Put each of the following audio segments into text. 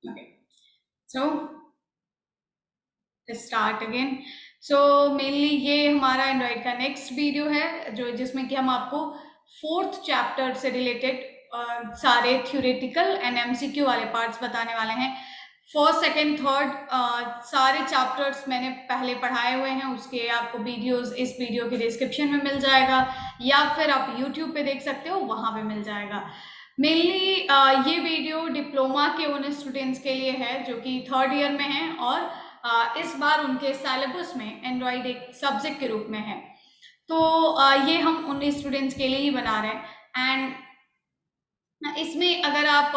Okay. So start again. So mainly ये हमारा Android का नेक्स्ट वीडियो है जो जिसमें कि हम आपको फोर्थ चैप्टर से रिलेटेड सारे थ्योरेटिकल एंड एमसीक्यू वाले पार्ट्स बताने वाले हैं। फर्स्ट सेकंड थर्ड सारे चैप्टर्स मैंने पहले पढ़ाए हुए हैं, उसके आपको वीडियोस इस वीडियो के डिस्क्रिप्शन में मिल जाएगा या फिर आप यूट्यूब पे देख सकते हो, वहां पे मिल जाएगा। मेनली ये वीडियो डिप्लोमा के उन स्टूडेंट्स के लिए है जो कि थर्ड ईयर में हैं और इस बार उनके सिलेबस में एंड्रॉइड एक सब्जेक्ट के रूप में है। तो ये हम उन स्टूडेंट्स के लिए ही बना रहे हैं। एंड इसमें अगर आप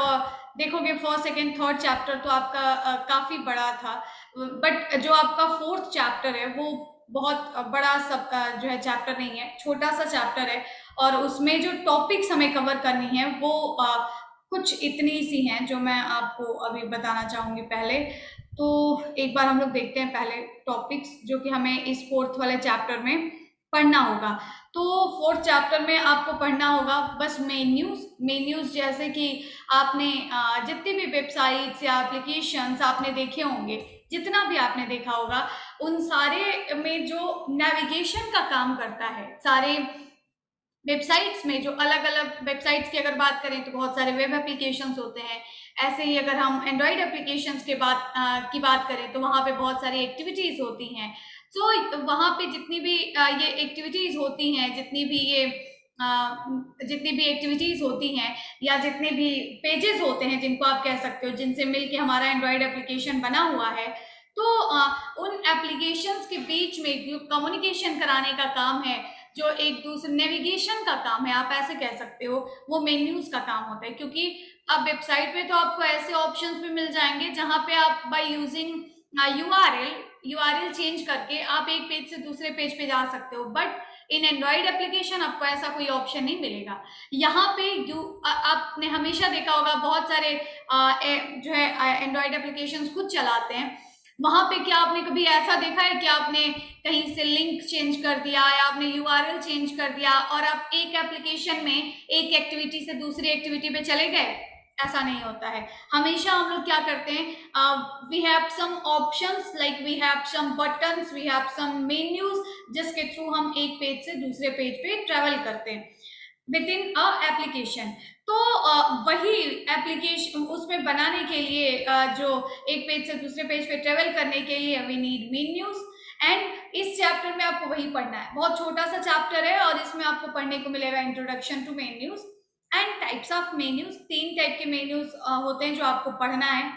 देखोगे फर्स्ट सेकेंड थर्ड चैप्टर तो आपका काफी बड़ा था, बट जो आपका फोर्थ चैप्टर है वो बहुत बड़ा सबका जो है चैप्टर नहीं है, छोटा सा चैप्टर है। और उसमें जो टॉपिक्स हमें कवर करनी है वो कुछ इतनी सी हैं जो मैं आपको अभी बताना चाहूंगी। पहले तो एक बार हम लोग देखते हैं पहले टॉपिक्स जो कि हमें इस फोर्थ वाले चैप्टर में पढ़ना होगा। तो फोर्थ चैप्टर में आपको पढ़ना होगा बस मेन्यूज जैसे कि आपने जितनी भी वेबसाइट्स या एप्लीकेशंस आपने देखे होंगे, जितना भी आपने देखा होगा, उन सारे में जो नेविगेशन का काम करता है, सारे वेबसाइट्स में जो अलग अलग वेबसाइट्स की अगर बात करें तो बहुत सारे वेब एप्लीकेशंस होते हैं। ऐसे ही अगर हम एंड्रॉइड एप्लीकेशंस की बात करें तो वहाँ पे बहुत सारी एक्टिविटीज होती हैं। तो वहाँ पे जितनी भी ये एक्टिविटीज होती हैं, जितनी भी एक्टिविटीज होती हैं या जितने भी पेजेस होते हैं जिनको आप कह सकते हो, जिनसे मिलके हमारा एंड्रॉइड एप्लीकेशन बना हुआ है, तो उन एप्लीकेशंस के बीच में जो कम्युनिकेशन कराने का काम है, जो एक दूसरे नेविगेशन का काम है, आप ऐसे कह सकते हो, वो मेन्यूज का काम होता है। क्योंकि अब वेबसाइट पे तो आपको ऐसे ऑप्शंस भी मिल जाएंगे जहां पे आप बाय यूजिंग यूआरएल चेंज करके आप एक पेज से दूसरे पेज पे जा सकते हो, बट इन एंड्रॉइड एप्लीकेशन आपको ऐसा कोई ऑप्शन नहीं मिलेगा। यहाँ पे आपने हमेशा देखा होगा बहुत सारे जो है एंड्रॉइड एप्लीकेशन खुद चलाते हैं। वहां पे क्या आपने कभी ऐसा देखा है कि आपने कहीं से लिंक चेंज कर दिया या आपने यूआरएल चेंज कर दिया और आप एक एप्लीकेशन में एक एक्टिविटी से दूसरी एक्टिविटी पे चले गए? ऐसा नहीं होता है। हमेशा हम लोग क्या करते हैं, we have some options, like we have some buttons, we have some menus, जिसके थ्रू हम एक पेज से दूसरे पेज पे ट्रेवल करते हैं विद इन अ एप्लीकेशन। तो वही एप्लीकेशन उसमें बनाने के लिए जो एक पेज से दूसरे पेज पे ट्रेवल करने के लिए वी नीड मेन्यूज। एंड इस चैप्टर में आपको वही पढ़ना है। बहुत छोटा सा चैप्टर है और इसमें आपको पढ़ने को मिलेगा introduction to menus and types of menus. 3 type के मेन्यूज होते हैं जो आपको पढ़ना है,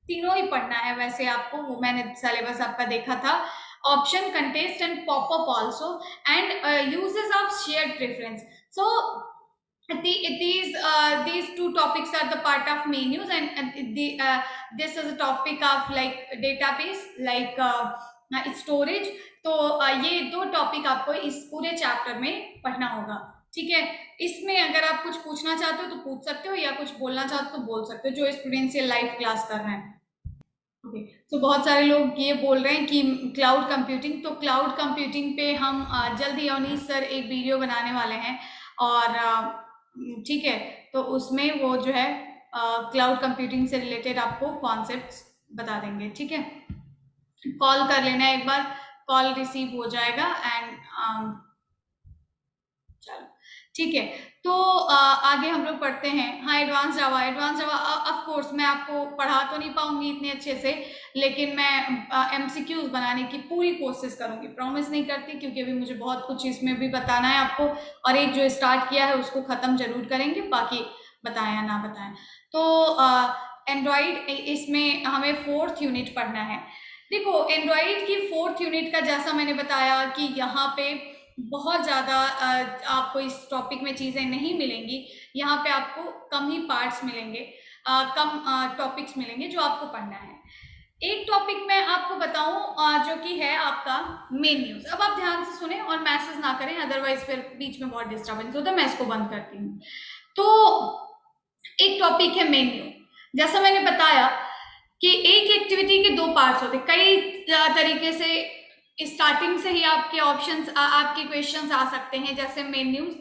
तीनों ही पढ़ना है वैसे आपको, वो मैंने सिलेबस आपका देखा था। Option, contest and popup also, and uses of shared preference. So these two topics are the part of menus, and this is a topic of like database, like storage। तो ये 2 टॉपिक आपको इस पूरे chapter में पढ़ना होगा। ठीक है, इसमें अगर आप कुछ पूछना चाहते हो तो पूछ सकते हो या कुछ बोलना चाहते हो तो बोल सकते हो, जो स्टूडेंट्स ये लाइव क्लास कर रहे हैं। ओके, तो बहुत सारे लोग ये बोल रहे हैं कि क्लाउड कंप्यूटिंग, तो क्लाउड कंप्यूटिंग पे हम जल्दी अवनीश सर एक वीडियो बनाने वाले हैं और ठीक है, तो उसमें वो जो है क्लाउड कंप्यूटिंग से रिलेटेड आपको कॉन्सेप्ट्स बता देंगे। ठीक है, कॉल कर लेना एक बार, कॉल रिसीव हो जाएगा। एंड चलो ठीक है, तो आगे हम लोग पढ़ते हैं। हाँ, एडवांस जावा, ऑफ कोर्स मैं आपको पढ़ा तो नहीं पाऊंगी इतने अच्छे से, लेकिन मैं एमसीक्यूज बनाने की पूरी कोशिश करूंगी। प्रॉमिस नहीं करती क्योंकि अभी मुझे बहुत कुछ इसमें भी बताना है आपको, और एक जो स्टार्ट किया है उसको खत्म जरूर करेंगे, बाकी बताएं या ना बताएं। तो एंड्रॉइड इसमें हमें फोर्थ यूनिट पढ़ना है। देखो, एंड्रॉइड की फोर्थ यूनिट का जैसा मैंने बताया कि यहाँ पे बहुत ज़्यादा आपको इस टॉपिक में चीज़ें नहीं मिलेंगी। यहाँ पे आपको कम ही पार्ट्स मिलेंगे, कम टॉपिक्स मिलेंगे जो आपको पढ़ना है। एक टॉपिक मैं आपको बताऊं जो कि है आपका मेन्यूज। अब आप ध्यान से सुने और मैसेज ना करें, अदरवाइज फिर बीच में बहुत डिस्टर्बेंस होता है, मैं इसको बंद करती हूँ। तो एक टॉपिक है मेन्यू। जैसा मैंने बताया कि एक एक्टिविटी के 2 पार्ट्स होते हैं। कई तरीके से स्टार्टिंग से ही आपके ऑप्शंस, आपके क्वेश्चंस आ सकते हैं, जैसे मेन्यूज।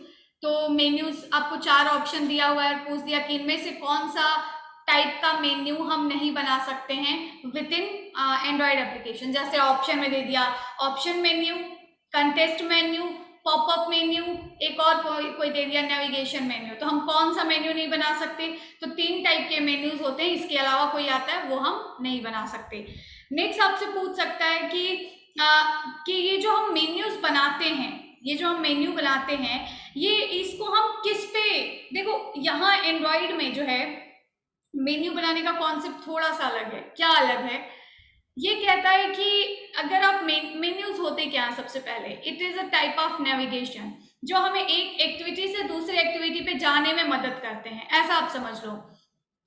तो मेन्यूज आपको 4 ऑप्शन दिया हुआ है, पूछ दिया कि इनमें से कौन सा टाइप का मेन्यू हम नहीं बना सकते हैं विद इन एंड्रॉयड एप्लीकेशन। जैसे ऑप्शन में दे दिया option menu, contest menu, popup menu, एक और कोई दे दिया नेविगेशन मेन्यू। तो हम कौन सा मेन्यू नहीं बना सकते? तो 3 टाइप के मेन्यूज होते हैं, इसके अलावा कोई आता है वो हम नहीं बना सकते। नेक्स्ट आपसे पूछ सकता है कि ये जो हम मेन्यूज बनाते हैं, ये जो हम मेन्यू बनाते हैं, ये इसको हम किस पे, देखो यहाँ एंड्रॉइड में जो है मेन्यू बनाने का कॉन्सेप्ट थोड़ा सा अलग है। क्या अलग है? ये कहता है कि अगर आप मेन्यूज होते क्या है, सबसे पहले it is a type of navigation जो हमें एक एक्टिविटी से दूसरी एक्टिविटी पे जाने में मदद करते हैं, ऐसा आप समझ लो।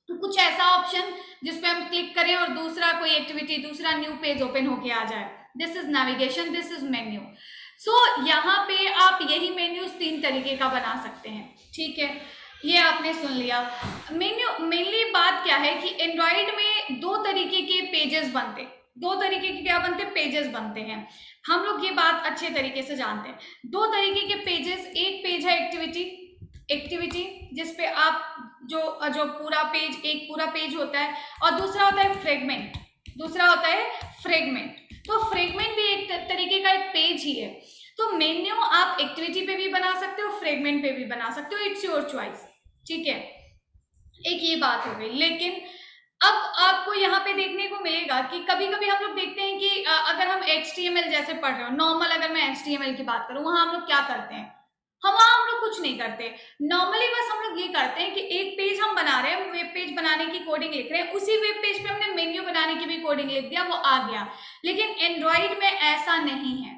तो कुछ ऐसा ऑप्शन जिसपे हम क्लिक करें और दूसरा कोई एक्टिविटी, दूसरा न्यू पेज ओपन होके आ जाए, this is navigation, this is menu. So यहाँ पे आप यही मेन्यूज 3 तरीके का बना सकते हैं, ठीक है, ये आपने सुन लिया। मेन्यू मेनली बात क्या है कि एंड्रॉइड में 2 तरीके के पेजेस बनते, 2 तरीके के क्या बनते, पेजेस बनते हैं। हम लोग ये बात अच्छे तरीके से जानते हैं। 2 तरीके के पेजेस, एक पेज है एक्टिविटी जिसपे आप जो पूरा पेज, एक पूरा पेज होता है, और दूसरा होता है फ्रेगमेंट, तो फ्रेगमेंट भी एक तरीके का एक पेज ही है। तो मेन्यू आप एक्टिविटी पे भी बना सकते हो, फ्रेगमेंट पे भी बना सकते हो, इट्स योर चॉइस, ठीक है। एक ये बात हो गई। लेकिन अब आपको यहाँ पे देखने को मिलेगा कि कभी कभी हम लोग देखते हैं कि अगर हम HTML जैसे पढ़ रहे हो, नॉर्मल अगर मैं HTML की बात करूं, वहां हम लोग क्या करते हैं, हम लोग कुछ नहीं करते। नॉर्मली बस हम लोग ये करते हैं कि एक पेज हम बना रहे हैं, वेब पेज बनाने की कोडिंग लिख रहे हैं, उसी वेब पेज पे हमने मेन्यू बनाने की भी कोडिंग लिख दिया, वो आ गया। लेकिन एंड्रॉइड में ऐसा नहीं है।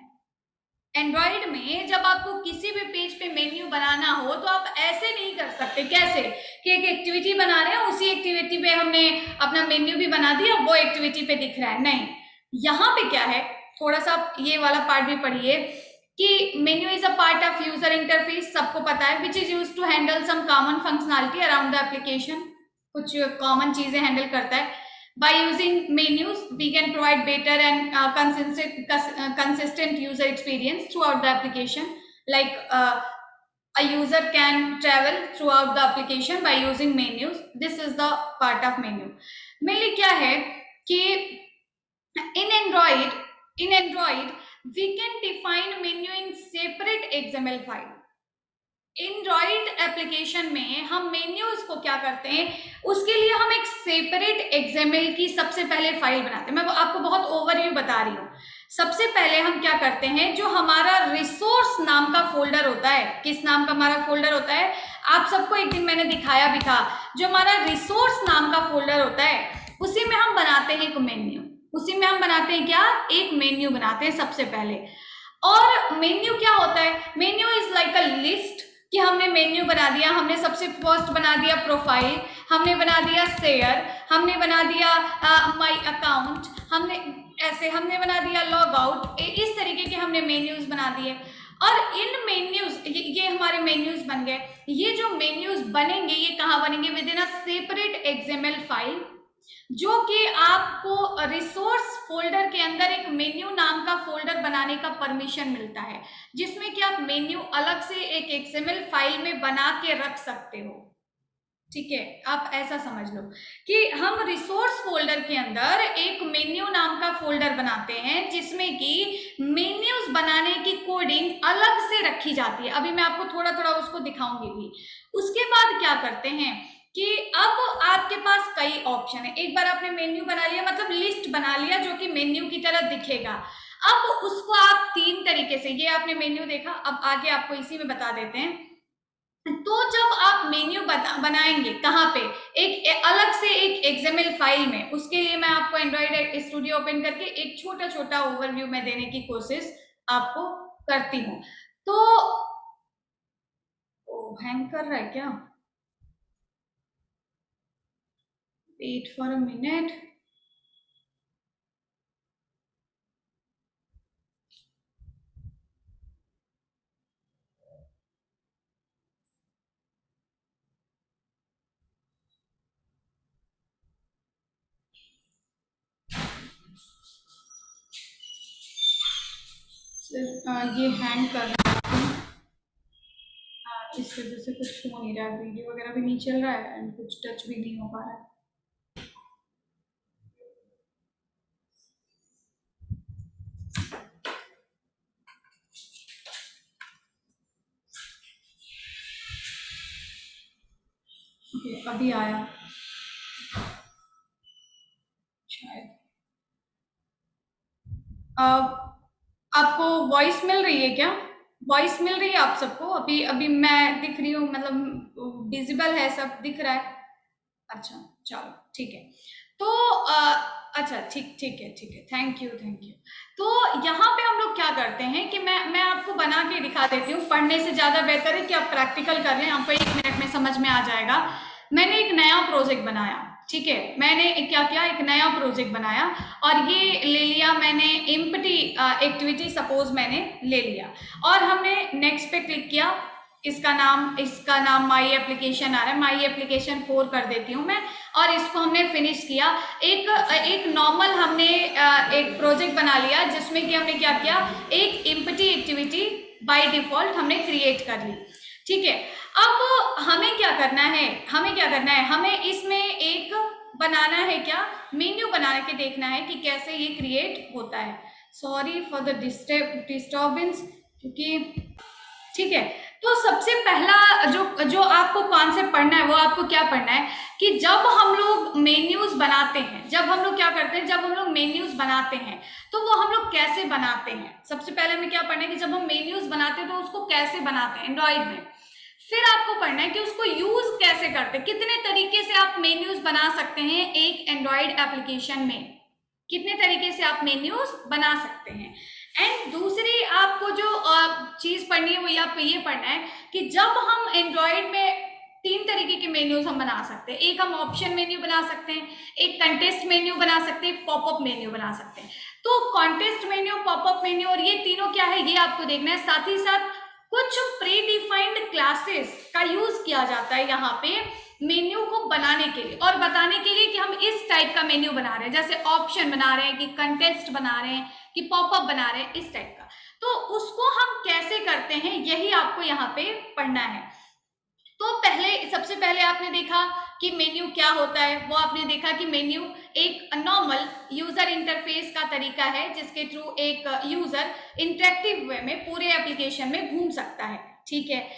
एंड्रॉइड में जब आपको किसी भी पेज पे मेन्यू बनाना हो तो आप ऐसे नहीं कर सकते। कैसे? कि एक एक्टिविटी बना रहे हैं, उसी एक्टिविटी पे हमने अपना मेन्यू भी बना दिया, वो एक्टिविटी पे दिख रहा है, नहीं। यहाँ पे क्या है, थोड़ा सा ये वाला पार्ट भी पढ़िए कि menu is a part of user interface, सबको पता है, which is use to handle some common functionality around the application, कुछ कॉमन चीजें हैंडल करता है। By using menus, we can provide better and consistent user experience throughout the application. Like a user can travel throughout the application by using menus. This is the part of menu. Mainly क्या है कि in Android we can define menu in separate XML file. Android application में हम menus को क्या करते हैं, उसके लिए हम एक सेपरेट एक्सएमएल की सबसे पहले फाइल बनाते हैं। मैं आपको बहुत ओवरव्यू बता रही हूँ। सबसे पहले हम क्या करते हैं, जो हमारा रिसोर्स नाम का फोल्डर होता है, किस नाम का हमारा फोल्डर होता है, आप सबको एक दिन मैंने दिखाया भी था, जो हमारा रिसोर्स नाम का फोल्डर होता है, उसी में हम बनाते हैं एक मेन्यू। उसी में हम बनाते हैं क्या, एक मेन्यू बनाते हैं सबसे पहले। और मेन्यू क्या होता है, menu is like a list, कि हमने मेन्यू बना दिया, हमने सबसे फर्स्ट बना दिया प्रोफाइल, हमने बना दिया शेयर, हमने बना दिया माय अकाउंट, हमने बना दिया लॉग आउट, इस तरीके के हमने मेन्यूज बना दिए। और इन मेन्यूज, ये हमारे मेन्यूज बन गए। ये जो मेन्यूज बनेंगे, ये कहाँ बनेंगे, with in a separate XML file, जो कि आपको रिसोर्स फोल्डर के अंदर एक मेन्यू नाम का फोल्डर बनाने का परमिशन मिलता है, जिसमें कि आप मेन्यू अलग से एक एक्सएमएल फाइल में बना के रख सकते हो, ठीक है। आप ऐसा समझ लो कि हम रिसोर्स फोल्डर के अंदर एक मेन्यू नाम का फोल्डर बनाते हैं, जिसमें कि मेन्यूज बनाने की कोडिंग अलग से रखी जाती है। अभी मैं आपको थोड़ा थोड़ा उसको दिखाऊंगी भी। उसके बाद क्या करते हैं कि अब आपके पास कई ऑप्शन है। एक बार आपने मेन्यू बना लिया, मतलब लिस्ट बना लिया जो कि मेन्यू की तरह दिखेगा। अब उसको आप 3 तरीके से, ये आपने मेन्यू देखा, अब आगे आपको इसी में बता देते हैं। तो जब आप मेन्यू बनाएंगे कहाँ पे, एक अलग से एक एक्सएमएल फाइल में, उसके लिए मैं आपको एंड्रॉइड स्टूडियो ओपन करके एक छोटा छोटा ओवरव्यू में देने की कोशिश आपको करती हूँ। तो हैंग कर रहा है क्या, वेट फॉर अ मिनट। ये हैंग कर रहा है, इस वजह से कुछ हो नहीं रहा है, वीडियो वगैरह भी नहीं चल रहा है एंड कुछ टच भी नहीं हो पा रहा है। ओके, अभी आया शायद। आपको वॉइस मिल रही है क्या? वॉइस मिल रही है आप सबको? अभी अभी मैं दिख रही हूँ, मतलब विजिबल है, सब दिख रहा है? अच्छा, चलो ठीक है। तो अच्छा, ठीक ठीक है, ठीक है, थैंक यू थैंक यू। तो यहाँ पे हम लोग क्या करते हैं कि मैं आपको बना के दिखा देती हूँ, पढ़ने से ज़्यादा बेहतर है कि आप प्रैक्टिकल कर लें, आपको 1 मिनट में समझ में आ जाएगा। मैंने एक नया प्रोजेक्ट बनाया, ठीक है, मैंने क्या किया, एक नया प्रोजेक्ट बनाया और ये ले लिया मैंने एम्प्टी एक्टिविटी, सपोज मैंने ले लिया और हमने नेक्स्ट पे क्लिक किया। इसका नाम माई एप्लीकेशन आ रहा है, माई एप्लीकेशन 4 कर देती हूँ मैं और इसको हमने फिनिश किया। एक एक नॉर्मल हमने एक प्रोजेक्ट बना लिया जिसमें कि हमने क्या किया, एक एम्प्टी एक्टिविटी बाय डिफॉल्ट हमने क्रिएट कर ली, ठीक है। अब हमें क्या करना है, हमें इसमें एक बनाना है, क्या मेन्यू बना के देखना है कि कैसे ये क्रिएट होता है। सॉरी फॉर द डिस्टर्बेंस, क्योंकि ठीक है। तो सबसे पहला जो जो आपको कॉन्सेप्ट पढ़ना है वो आपको क्या पढ़ना है कि जब हम लोग मेन्यूज बनाते हैं, जब हम लोग क्या करते हैं, जब हम लोग मेन्यूज बनाते हैं तो वो हम लोग कैसे बनाते हैं। सबसे पहले हमें क्या पढ़ना है कि जब हम मेन्यूज बनाते हैं तो उसको कैसे बनाते हैं एंड्रॉइड में। फिर आपको पढ़ना है कि उसको यूज कैसे करते हैं, कितने तरीके से आप मेन्यूज बना सकते हैं एक एंड्रॉइड एप्लीकेशन में, कितने तरीके से आप मेन्यूज बना सकते हैं। एंड दूसरी आपको जो चीज पढ़नी है वो आपको ये पढ़ना है कि जब हम एंड्रॉइड में 3 तरीके के मेन्यूज हम बना सकते हैं, एक हम ऑप्शन मेन्यू बना सकते हैं, एक कंटेस्ट मेन्यू बना सकते हैं, पॉपअप मेन्यू बना सकते हैं। तो कॉन्टेस्ट मेन्यू, पॉपअप मेन्यू और ये तीनों क्या है ये आपको देखना है। साथ ही साथ कुछ प्री डिफाइंड क्लासेस का यूज किया जाता है यहाँ पे मेन्यू को बनाने के लिए और बताने के लिए कि हम इस टाइप का मेन्यू बना रहे हैं, जैसे ऑप्शन बना रहे हैं कि कंटेस्ट बना रहे हैं कि पॉपअप बना रहे हैं, इस टाइप का। तो उसको हम कैसे करते हैं यही आपको यहाँ पे पढ़ना है। तो सबसे पहले आपने देखा कि मेन्यू क्या होता है, वो आपने देखा कि मेन्यू एक नॉर्मल यूजर इंटरफेस का तरीका है जिसके थ्रू एक यूजर इंटरेक्टिव वे में पूरे एप्लीकेशन में घूम सकता है, ठीक है।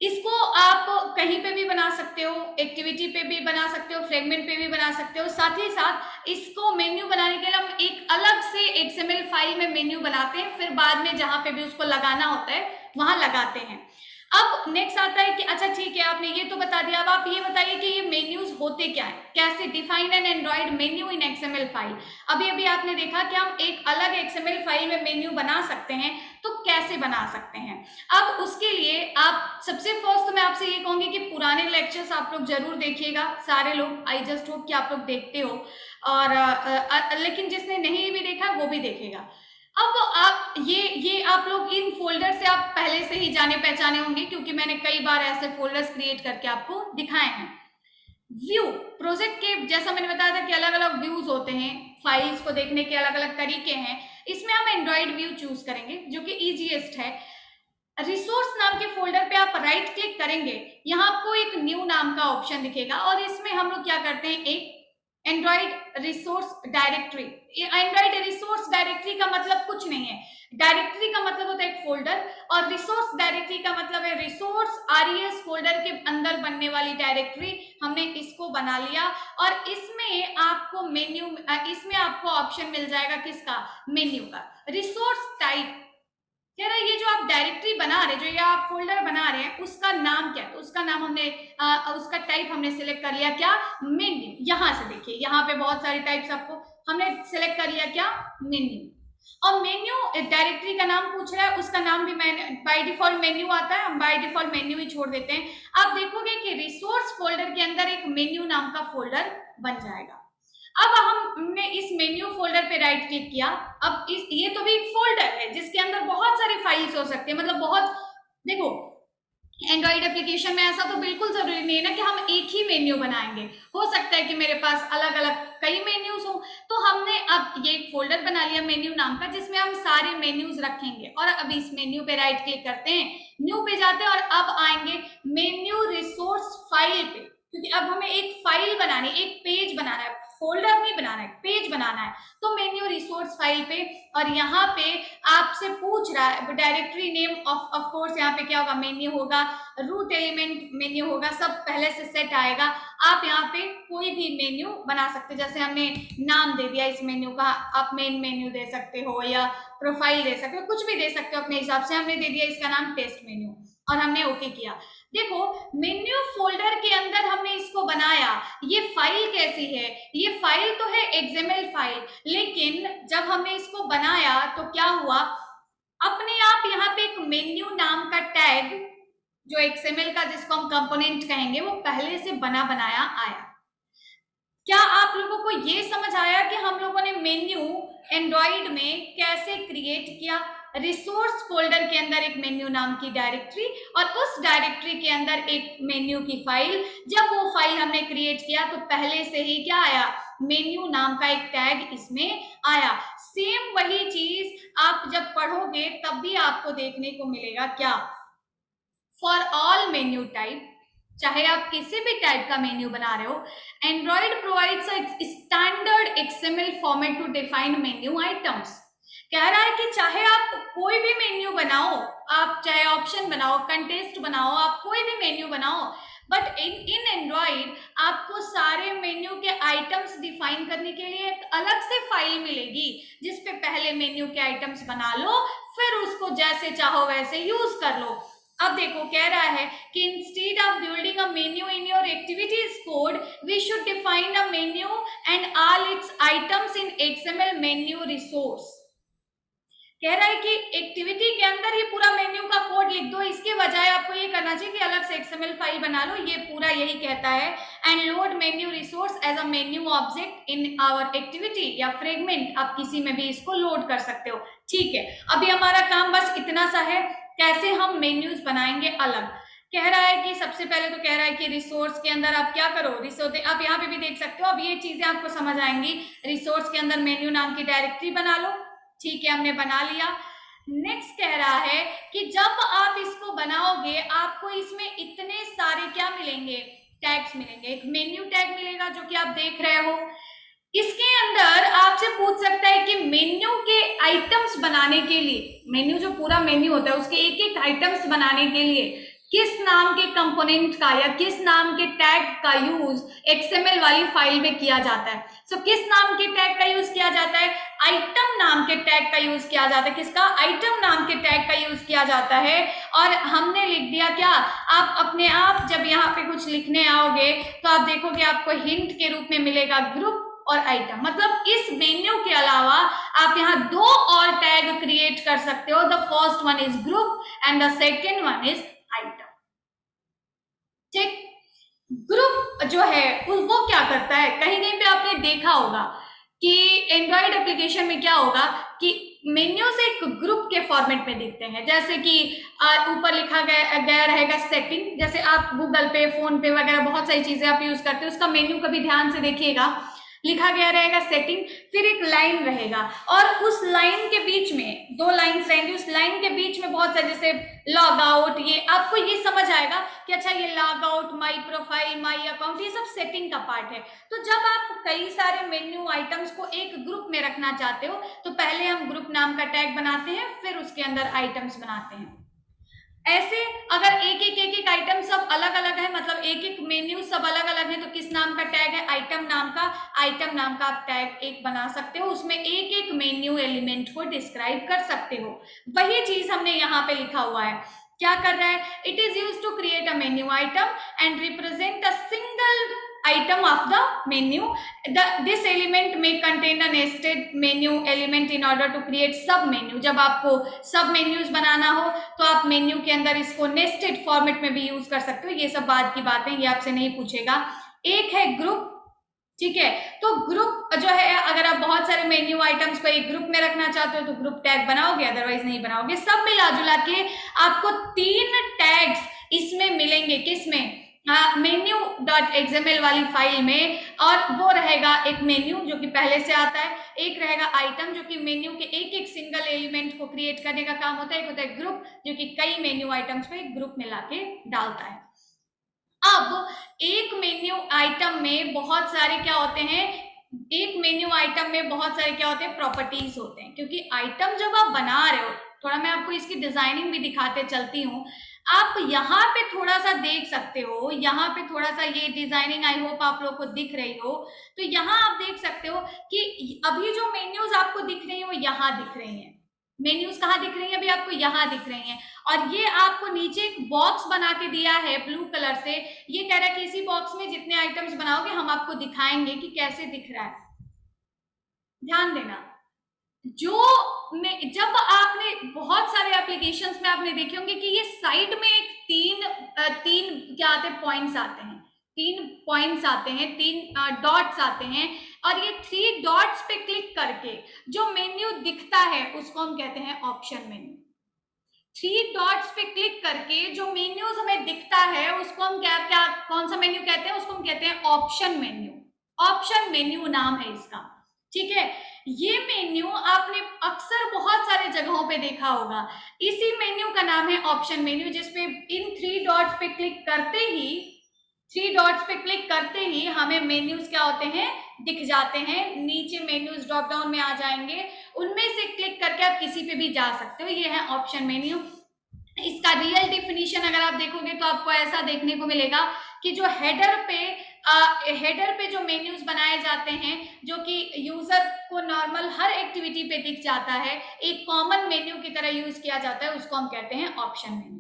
इसको आप कहीं पे भी बना सकते हो, एक्टिविटी पे भी बना सकते हो, फ्रेगमेंट पे भी बना सकते हो। साथ ही साथ इसको मेन्यू बनाने के लिए हम एक अलग से XML फाइल में मेन्यू बनाते हैं, फिर बाद में जहां पे भी उसको लगाना होता है वहां लगाते हैं। अब नेक्स्ट आता है कि अच्छा ठीक है, आपने ये तो बता दिया, अब आप ये बताइए कि ये मेन्यूज होते क्या है, कैसे डिफाइन एन एंड्रॉइड मेन्यू इन XML फाइल। अभी अभी आपने देखा कि हम एक अलग XML फाइल में मेन्यू बना सकते हैं, तो कैसे बना सकते हैं। अब उसके लिए आप सबसे फर्स्ट तो मैं आपसे ये कहूंगी कि पुराने लेक्चर्स आप लोग जरूर देखिएगा, सारे लोग, आई जस्ट होप कि आप लोग देखते हो और लेकिन जिसने नहीं भी देखा वो भी देखेगा। अब आप ये आप लोग इन फोल्डर से आप पहले से ही जाने पहचाने होंगे क्योंकि मैंने कई बार ऐसे फोल्डर्स क्रिएट करके आपको दिखाए हैं। व्यू प्रोजेक्ट के, जैसा मैंने बताया था कि अलग अलग व्यूज होते हैं, फाइल्स को देखने के अलग अलग तरीके हैं। इसमें हम एंड्रॉइड व्यू चूज करेंगे जो कि इजीएस्ट है। रिसोर्स नाम के फोल्डर पे आप राइट क्लिक करेंगे, यहाँ आपको एक न्यू नाम का ऑप्शन दिखेगा और इसमें हम लोग क्या करते हैं, एक Android resource directory. Android resource directory का मतलब कुछ नहीं है, डायरेक्टरी का मतलब होता है एक फोल्डर और रिसोर्स डायरेक्टरी का मतलब है रिसोर्स RES फोल्डर के अंदर बनने वाली डायरेक्टरी। हमने इसको बना लिया और इसमें आपको ऑप्शन मिल जाएगा किसका, मेन्यू का। रिसोर्स टाइप कह रहा है ये जो आप डायरेक्टरी बना रहे, जो ये आप फोल्डर बना रहे हैं उसका नाम क्या है, तो उसका नाम हमने उसका टाइप हमने सिलेक्ट कर लिया, क्या, मेन्यू। यहां से देखिए यहाँ पे बहुत सारे टाइप्स आपको हमने सिलेक्ट कर लिया, क्या, मेन्यू। और मेन्यू डायरेक्टरी का नाम पूछ रहा है, उसका नाम भी मैंने बाय डिफॉल्ट मेन्यू आता है, हम बाय डिफॉल्ट मेन्यू ही छोड़ देते हैं। आप देखोगे कि रिसोर्स फोल्डर के अंदर एक मेन्यू नाम का फोल्डर बन जाएगा। अब हमने इस मेन्यू फोल्डर पे राइट क्लिक किया। अब ये तो भी एक फोल्डर है जिसके अंदर बहुत सारी फाइल्स हो सकती है, मतलब बहुत, देखो एंड्रॉइड एप्लीकेशन में ऐसा तो बिल्कुल जरूरी नहीं है ना कि हम एक ही मेन्यू बनाएंगे, हो सकता है कि मेरे पास अलग अलग कई मेन्यूज हो। तो हमने अब ये एक फोल्डर बना लिया मेन्यू नाम का जिसमें हम सारे मेन्यूज रखेंगे और अब इस मेन्यू पे राइट क्लिक करते हैं, न्यू पे जाते हैं और अब आएंगे मेन्यू रिसोर्स फाइल पे, क्योंकि अब हमें एक फाइल बनानी, एक पेज बनाना है, फोल्डर नहीं बनाना है, पेज बनाना है। तो मेन्यू रिसोर्स फाइल पे, और यहाँ पे आपसे पूछ रहा है डायरेक्टरी नेम, ऑफ कोर्स यहाँ पे क्या होगा, मेन्यू होगा, रूट एलिमेंट मेन्यू होगा, सब पहले से सेट आएगा। आप यहाँ पे कोई भी मेन्यू बना सकते, जैसे हमने नाम दे दिया इस मेन्यू का, आप मेन मेन्यू दे सकते हो या प्रोफाइल दे सकते हो, कुछ भी दे सकते हो अपने हिसाब से। हमने दे दिया इसका नाम टेस्ट मेन्यू और हमने ओके किया। देखो मेन्यू फोल्डर के अंदर हमने इसको बनाया। ये फाइल कैसी है, ये फाइल तो है एक्सएमएल फाइल, लेकिन जब हमने इसको बनाया तो क्या हुआ, अपने आप यहाँ पे एक मेन्यू नाम का टैग जो एक्सएमएल का, जिसको हम कंपोनेंट कहेंगे, वो पहले से बना बनाया आया। क्या आप लोगों को ये समझ आया कि हम लोगों ने मेन्यू एंड्रॉइड में कैसे क्रिएट किया? रिसोर्स फोल्डर के अंदर एक मेन्यू नाम की डायरेक्टरी, और उस डायरेक्टरी के अंदर एक मेन्यू की फाइल। जब वो फाइल हमने क्रिएट किया तो पहले से ही क्या आया, मेन्यू नाम का एक टैग इसमें आया। सेम वही चीज आप जब पढ़ोगे तब भी आपको देखने को मिलेगा, क्या, फॉर ऑल मेन्यू टाइप, चाहे आप किसी भी टाइप का मेन्यू बना रहे हो, Android provides a standard XML format to define menu items. कह रहा है कि चाहे आप कोई भी मेन्यू बनाओ, आप चाहे ऑप्शन बनाओ, कंटेस्ट बनाओ, आप कोई भी मेन्यू बनाओ, बट इन एंड्रॉइड आपको सारे मेन्यू के आइटम्स डिफाइन करने के लिए एक अलग से फाइल मिलेगी, जिसपे पहले मेन्यू के आइटम्स बना लो, फिर उसको जैसे चाहो वैसे यूज कर लो। अब देखो कह रहा है कि instead of building a menu in your activities code, we should define a menu and all its items in XML menu resource. कह रहा है कि एक्टिविटी के अंदर ही पूरा मेन्यू का कोड लिख दो, इसके बजाय आपको ये करना चाहिए कि अलग से एक्सएमएल फाइल बना लो। ये पूरा यही कहता है। And load menu resource as a menu object in our activity या फ्रेगमेंट, आप किसी में भी इसको लोड कर सकते हो। ठीक है, अभी हमारा काम बस इतना सा है, कैसे हम मेन्यूज बनाएंगे अलग। कह रहा है कि सबसे पहले तो कह रहा है कि रिसोर्स के अंदर आप क्या करो, रिसोर्स आप यहाँ पे भी देख सकते हो, अब ये चीजें आपको समझ आएंगी। रिसोर्स के अंदर मेन्यू नाम की डायरेक्टरी बना लो। ठीक है, हमने बना लिया। नेक्स्ट कह रहा है कि जब आप इसको बनाओगे आपको इसमें इतने सारे क्या मिलेंगे, टैग्स मिलेंगे। एक मेन्यू टैग मिलेगा जो कि आप देख रहे हो। इसके अंदर आपसे पूछ सकता है कि मेन्यू के आइटम्स बनाने के लिए, मेन्यू जो पूरा मेन्यू होता है उसके एक एक आइटम्स बनाने के लिए किस नाम के कंपोनेंट का या किस नाम के टैग का यूज एक्सएमएल वाली फाइल में किया जाता है। सो किस नाम के टैग का यूज किया जाता है, आइटम नाम के टैग का यूज किया जाता है। किसका, आइटम नाम के टैग का यूज किया जाता है। और हमने लिख दिया क्या, आप अपने आप जब यहाँ पे कुछ लिखने आओगे तो आप देखोगे आपको हिंट के रूप में मिलेगा ग्रुप और आइटम। मतलब इस मेन्यू के अलावा आप यहाँ दो और टैग क्रिएट कर सकते हो। The first one is group and the second one is item. ठीक, ग्रुप जो है वो क्या करता है, कहीं कहीं पे आपने देखा होगा कि एंड्रॉइड एप्लीकेशन में क्या होगा कि मेन्यूज एक ग्रुप के फॉर्मेट में दिखते हैं। जैसे कि ऊपर लिखा गया रहेगा सेटिंग, जैसे आप गूगल पे, फोन पे वगैरह बहुत सारी चीजें आप यूज करते हो, उसका मेन्यू कभी ध्यान से देखिएगा, लिखा गया रहेगा सेटिंग, फिर एक लाइन रहेगा और उस लाइन के बीच में दो लाइंस रहेंगी, उस लाइन के बीच में बहुत सारे जैसे लॉग आउट, ये आपको ये समझ आएगा कि अच्छा ये log out, my profile, my account, ये सब सेटिंग का पार्ट है। तो जब आप कई सारे मेन्यू आइटम्स को एक ग्रुप में रखना चाहते हो तो पहले हम ग्रुप नाम का टैग बनाते हैं, फिर उसके अंदर आइटम्स बनाते हैं। ऐसे अगर एक एक आइटम सब अलग अलग है, मतलब एक एक मेन्यू सब अलग अलग है, तो किस नाम का टैग है, आइटम नाम का। आइटम नाम का आप टैग एक बना सकते हो, उसमें एक एक मेन्यू एलिमेंट को डिस्क्राइब कर सकते हो। वही चीज हमने यहाँ पे लिखा हुआ है। क्या कर रहा है, it is use to create a menu item and represent a single item of the menu. This element may contain a nested menu element in order to create sub menu. जब आपको सब मेन्यूज बनाना हो तो आप menu के अंदर इसको nested format में भी यूज कर सकते हो। ये सब बाद की बातें, ये आपसे नहीं पूछेगा। एक है ग्रुप, ठीक है, तो ग्रुप जो है अगर आप बहुत सारे मेन्यू आइटम्स को एक ग्रुप में रखना चाहते हो तो ग्रुप टैग बनाओगे, अदरवाइज नहीं बनाओगे। सब मिला जुला के आपको 3 टैग्स इसमें मिलेंगे, किसमें, मेन्यू डॉट एक्सएमएल वाली फाइल में। और वो रहेगा एक मेन्यू जो कि पहले से आता है, एक रहेगा आइटम जो कि मेन्यू के एक एक सिंगल एलिमेंट को क्रिएट करने का काम होता है, एक होता है ग्रुप जो कि कई मेन्यू आइटम्स को एक ग्रुप में लाके डालता है। अब एक मेन्यू आइटम में बहुत सारे क्या होते हैं, एक मेन्यू आइटम में बहुत सारे क्या होते हैं, प्रॉपर्टीज होते हैं, क्योंकि आइटम जब आप बना रहे हो, थोड़ा मैं आपको इसकी डिजाइनिंग भी दिखाते चलती हूँ। आप यहाँ पे थोड़ा सा देख सकते हो, यहाँ पे थोड़ा सा ये डिजाइनिंग आई होप आप लोग को दिख रही हो। तो यहाँ आप देख सकते हो कि अभी जो मेन्यूज आपको दिख रही है वो यहाँ दिख रही हैं। मेन्यूज कहाँ दिख रही है, अभी आपको यहाँ दिख रही हैं। और ये आपको नीचे एक बॉक्स बना के दिया है ब्लू कलर से। ये कह रहा है कि इसी बॉक्स में जितने आइटम्स बनाओगे हम आपको दिखाएंगे कि कैसे दिख रहा है। ध्यान देना, जब आपने बहुत सारे एप्लीकेशंस में आपने देखे होंगे कि ये साइड में एक तीन क्या आते हैं, पॉइंट्स आते हैं, 3 पॉइंट्स आते हैं, 3 डॉट्स आते हैं। और ये 3 डॉट्स पे क्लिक करके जो मेन्यू दिखता है उसको हम कहते हैं ऑप्शन मेन्यू। 3 डॉट्स पे क्लिक करके जो मेन्यूज हमें दिखता है उसको हम क्या क्या कौन सा मेन्यू कहते हैं, उसको हम कहते हैं ऑप्शन मेन्यू। ऑप्शन मेन्यू नाम है इसका, ठीक है। ये मेन्यू आपने अक्सर बहुत सारे जगहों पे देखा होगा। इसी मेन्यू का नाम है ऑप्शन मेन्यू, जिसपे इन 3 डॉट्स पे क्लिक करते ही 3 डॉट्स पे क्लिक करते ही हमें मेन्यूज क्या होते हैं, दिख जाते हैं। नीचे मेन्यूज ड्रॉप डाउन में आ जाएंगे, उनमें से क्लिक करके आप किसी पे भी जा सकते हो। ये है ऑप्शन मेन्यू। इसका रियल डिफिनीशन अगर आप देखोगे तो आपको ऐसा देखने को मिलेगा कि जो हेडर पे जो मेन्यूज बनाए जाते हैं, जो कि यूजर को नॉर्मल हर एक्टिविटी पे दिख जाता है, एक कॉमन मेन्यू की तरह यूज किया जाता है, उसको हम कहते हैं ऑप्शन मेन्यू।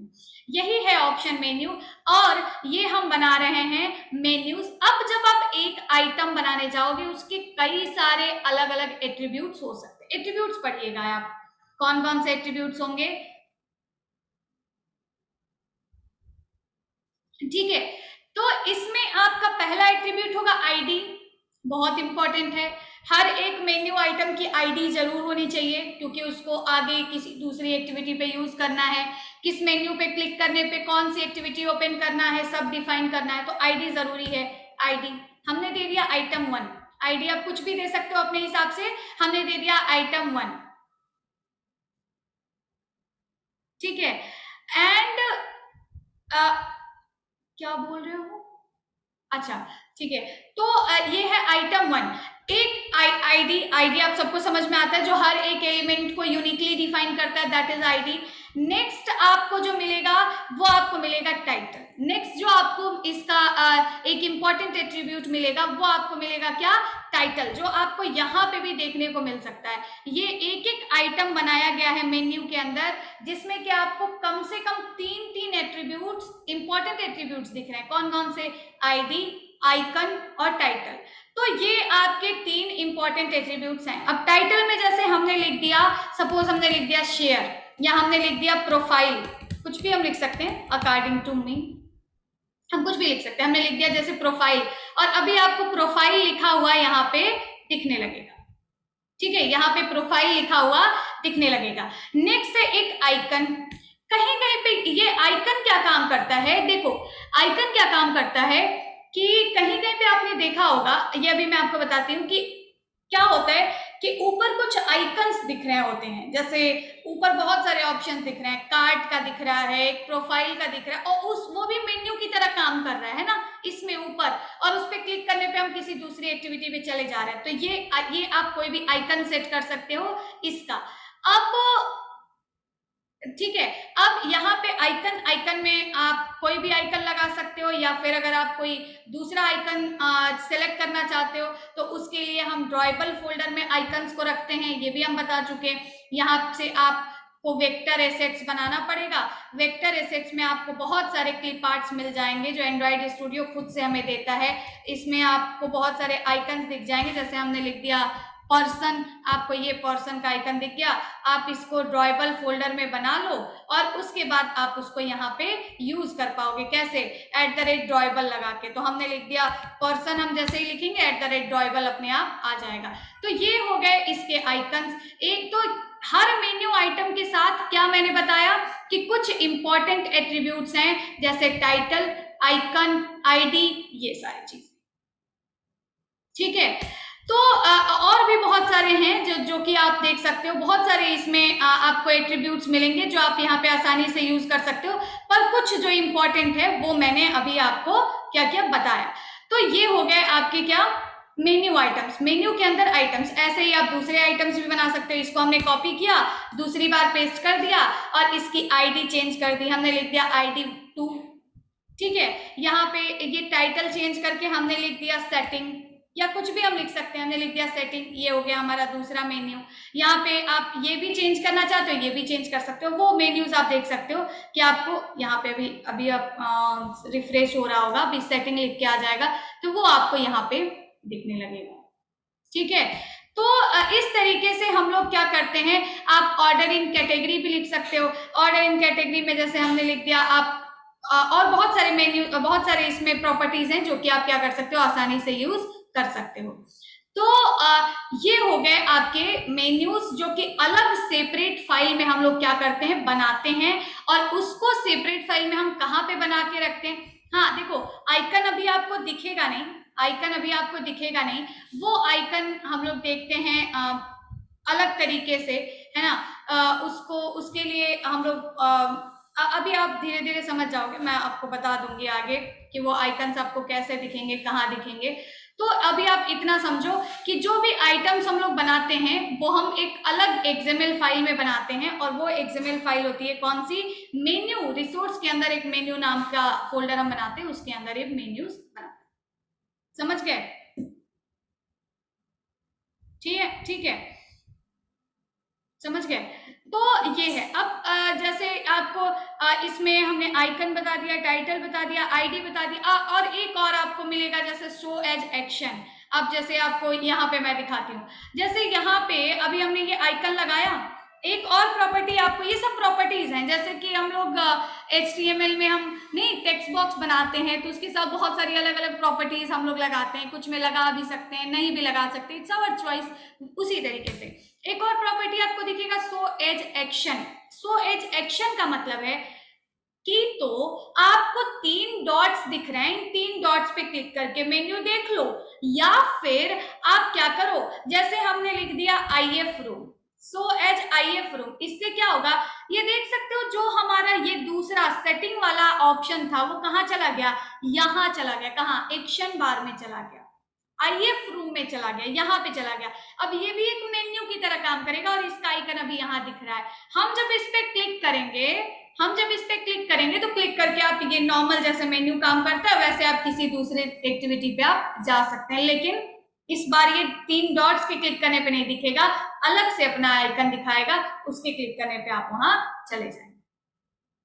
यही है ऑप्शन मेन्यू, और ये हम बना रहे हैं मेन्यूज। अब जब आप एक आइटम बनाने जाओगे उसके कई सारे अलग अलग एट्रीब्यूट्स हो सकते हैं। एट्रीब्यूट्स पढ़िएगा आप, कौन कौन से एट्रीब्यूट्स होंगे, ठीक है। तो इसमें आपका पहला एट्रीब्यूट होगा आईडी, बहुत इंपॉर्टेंट है। हर एक मेन्यू आइटम की आईडी जरूर होनी चाहिए, क्योंकि उसको आगे किसी दूसरी एक्टिविटी पे यूज करना है, किस मेन्यू पे क्लिक करने पे कौन सी एक्टिविटी ओपन करना है, सब डिफाइन करना है, तो आईडी जरूरी है। आईडी हमने दे दिया आइटम 1, आईडी आप कुछ भी दे सकते हो अपने हिसाब से, हमने दे दिया आइटम 1, ठीक है। एंड क्या बोल रहे हो, अच्छा ठीक है। तो ये है आइटम 1। एक आईडी आईडी आप सबको समझ में आता है, जो हर एक एलिमेंट को यूनिकली डिफाइन करता है, दैट इज आईडी। नेक्स्ट आपको जो मिलेगा वो आपको मिलेगा टाइटल। नेक्स्ट जो आपको इसका एक इंपॉर्टेंट एट्रीब्यूट मिलेगा वो आपको मिलेगा क्या, टाइटल, जो आपको यहाँ पे भी देखने को मिल सकता है। ये एक एक आइटम बनाया गया है मेन्यू के अंदर, जिसमें कि आपको कम से कम 3 एट्रीब्यूट्स, इंपॉर्टेंट एट्रीब्यूट्स दिख रहे हैं। कौन कौन से, आईडी, आइकन और टाइटल। तो ये आपके 3 इंपॉर्टेंट एट्रीब्यूट्स हैं। अब टाइटल में जैसे हमने लिख दिया, सपोज हमने लिख दिया शेयर, या हमने लिख दिया प्रोफाइल, कुछ भी हम लिख सकते हैं, अकॉर्डिंग टू मी हम कुछ भी लिख सकते हैं। हमने लिख दिया जैसे प्रोफाइल, और अभी आपको प्रोफाइल लिखा हुआ यहाँ पे दिखने लगेगा, ठीक है। यहाँ पे प्रोफाइल लिखा हुआ दिखने लगेगा। नेक्स्ट है एक आइकन। कहीं कहीं पे ये आइकन क्या काम करता है, देखो आइकन क्या काम करता है कि कहीं कहीं पे आपने देखा होगा, ये अभी मैं आपको बताती हूँ कि क्या होता है कि ऊपर कुछ आइकन्स दिख रहे होते हैं। जैसे ऊपर बहुत सारे ऑप्शन दिख रहे हैं, कार्ड का दिख रहा है, एक प्रोफाइल का दिख रहा है, और वो भी मेन्यू की तरह काम कर रहा है ना इसमें ऊपर, और उस पर क्लिक करने पे हम किसी दूसरी एक्टिविटी पे चले जा रहे हैं। तो ये आप कोई भी आइकन सेट कर सकते हो इसका। अब ठीक है, अब यहाँ पे आइकन में आप कोई भी आइकन लगा सकते हो, या फिर अगर आप कोई दूसरा आइकन सेलेक्ट करना चाहते हो तो उसके लिए हम ड्रॉएबल फोल्डर में आइकन्स को रखते हैं, ये भी हम बता चुके हैं। यहाँ से आपको वेक्टर एसेट्स बनाना पड़ेगा। वेक्टर एसेट्स में आपको बहुत सारे क्लिप आर्ट्स मिल जाएंगे जो एंड्रॉइड स्टूडियो खुद से हमें देता है। इसमें आपको बहुत सारे आइकन्स दिख जाएंगे, जैसे हमने लिख दिया पर्सन, आपको ये पर्सन का आइकन दिख गया। आप इसको ड्रॉएबल फोल्डर में बना लो और उसके बाद आप उसको यहाँ पे यूज कर पाओगे। कैसे, @ड्रॉएबल लगा के। तो हमने लिख दिया पर्सन, हम जैसे ही लिखेंगे @ड्रॉएबल अपने आप आ जाएगा। तो ये हो गए इसके आइकन्स। एक तो हर मेन्यू आइटम के साथ क्या मैंने बताया कि कुछ इंपॉर्टेंट एट्रीब्यूट्स हैं, जैसे टाइटल, आइकन, आईडी, ये सारी चीज, ठीक है। तो और भी बहुत सारे हैं जो कि आप देख सकते हो। बहुत सारे इसमें आपको एट्रीब्यूट्स मिलेंगे जो आप यहाँ पे आसानी से यूज कर सकते हो, पर कुछ जो इंपॉर्टेंट है वो मैंने अभी आपको क्या क्या बताया। तो ये हो गए आपके क्या, मेन्यू आइटम्स, मेन्यू के अंदर आइटम्स, ऐसे ही आप दूसरे आइटम्स भी बना सकते हो। इसको हमने कॉपी किया, दूसरी बार पेस्ट कर दिया और इसकी आईडी चेंज कर दी, हमने लिख दिया ID2, ठीक है। यहाँ पे ये टाइटल चेंज करके हमने लिख दिया सेटिंग, या कुछ भी हम लिख सकते हैं, हमने लिख दिया सेटिंग, ये हो गया हमारा दूसरा मेन्यू। यहाँ पे आप ये भी चेंज करना चाहते हो, ये भी चेंज कर सकते हो। वो मेन्यूज आप देख सकते हो कि आपको यहाँ पे अभी आप रिफ्रेश हो रहा होगा, अभी सेटिंग लिख के आ जाएगा, तो वो आपको यहाँ पे दिखने लगेगा, ठीक है। तो इस तरीके से हम लोग क्या करते हैं, आप ऑर्डर इन कैटेगरी भी लिख सकते हो। ऑर्डर इन कैटेगरी में जैसे हमने लिख दिया, आप और बहुत सारे मेन्यू, बहुत सारे इसमें प्रॉपर्टीज हैं जो कि आप क्या कर सकते हो, आसानी से यूज कर सकते हो। तो ये हो गए आपके मेन्यूज, जो कि अलग सेपरेट फाइल में हम लोग क्या करते हैं, बनाते हैं। और उसको सेपरेट फाइल में हम कहाँ पे बना के रखते हैं, हाँ देखो, आइकन अभी आपको दिखेगा नहीं, आइकन अभी आपको दिखेगा नहीं, वो आइकन हम लोग देखते हैं अलग तरीके से, है ना। उसको, उसके लिए हम लोग अभी आप धीरे धीरे समझ जाओगे, मैं आपको बता दूंगी आगे कि वो आइकन्स आपको कैसे दिखेंगे, कहाँ दिखेंगे। तो अभी आप इतना समझो कि जो भी आइटम्स हम लोग बनाते हैं वो हम एक अलग XML फाइल में बनाते हैं, और वो XML फाइल होती है कौन सी, मेन्यू रिसोर्स के अंदर एक मेन्यू नाम का फोल्डर हम बनाते हैं, उसके अंदर ये मेन्यूज बनाते हैं। समझ गए, ठीक है, ठीक है, समझ गए। तो ये है। अब जैसे आपको इसमें हमने आइकन बता दिया, टाइटल बता दिया, आईडी बता दिया, और एक और आपको मिलेगा जैसे शो एज एक्शन। अब जैसे आपको यहाँ पे मैं दिखाती हूँ, जैसे यहाँ पे अभी हमने ये आइकन लगाया, एक और प्रॉपर्टी आपको, ये सब प्रॉपर्टीज हैं, जैसे कि हम लोग HTML में हम नहीं टेक्स्ट बॉक्स बनाते हैं, तो उसके साथ बहुत सारी अलग अलग प्रॉपर्टीज हम लोग लगाते हैं, कुछ में लगा भी सकते हैं, नहीं भी लगा सकते, इट्स आवर चॉइस। उसी तरीके से एक और प्रॉपर्टी आपको दिखेगा, show as action. Show as action का मतलब है कि तो आपको 3 डॉट्स दिख रहे हैं, इन 3 डॉट्स पे क्लिक करके मेन्यू देख लो, या फिर आप क्या करो, जैसे हमने लिख दिया IF room, show as IF room, इससे क्या होगा, ये देख सकते हो जो हमारा ये दूसरा सेटिंग वाला ऑप्शन था वो कहाँ चला गया, यहाँ चला गया, कहाँ, एक्शन बार में चला गया, IF रूम में चला गया, यहाँ पे चला गया। अब ये भी एक मेन्यू की तरह काम करेगा, और इसका आइकन अभी यहाँ दिख रहा है। हम जब इस पे क्लिक करेंगे, हम जब इस पे क्लिक करेंगे तो क्लिक करके आप, ये नॉर्मल जैसे मेन्यू काम करता है वैसे आप किसी दूसरे एक्टिविटी पे आप जा सकते हैं, लेकिन इस बार ये 3 डॉट्स के क्लिक करने पे नहीं दिखेगा, अलग से अपना आइकन दिखाएगा, उसके क्लिक करने पे आप वहां चले जाएंगे।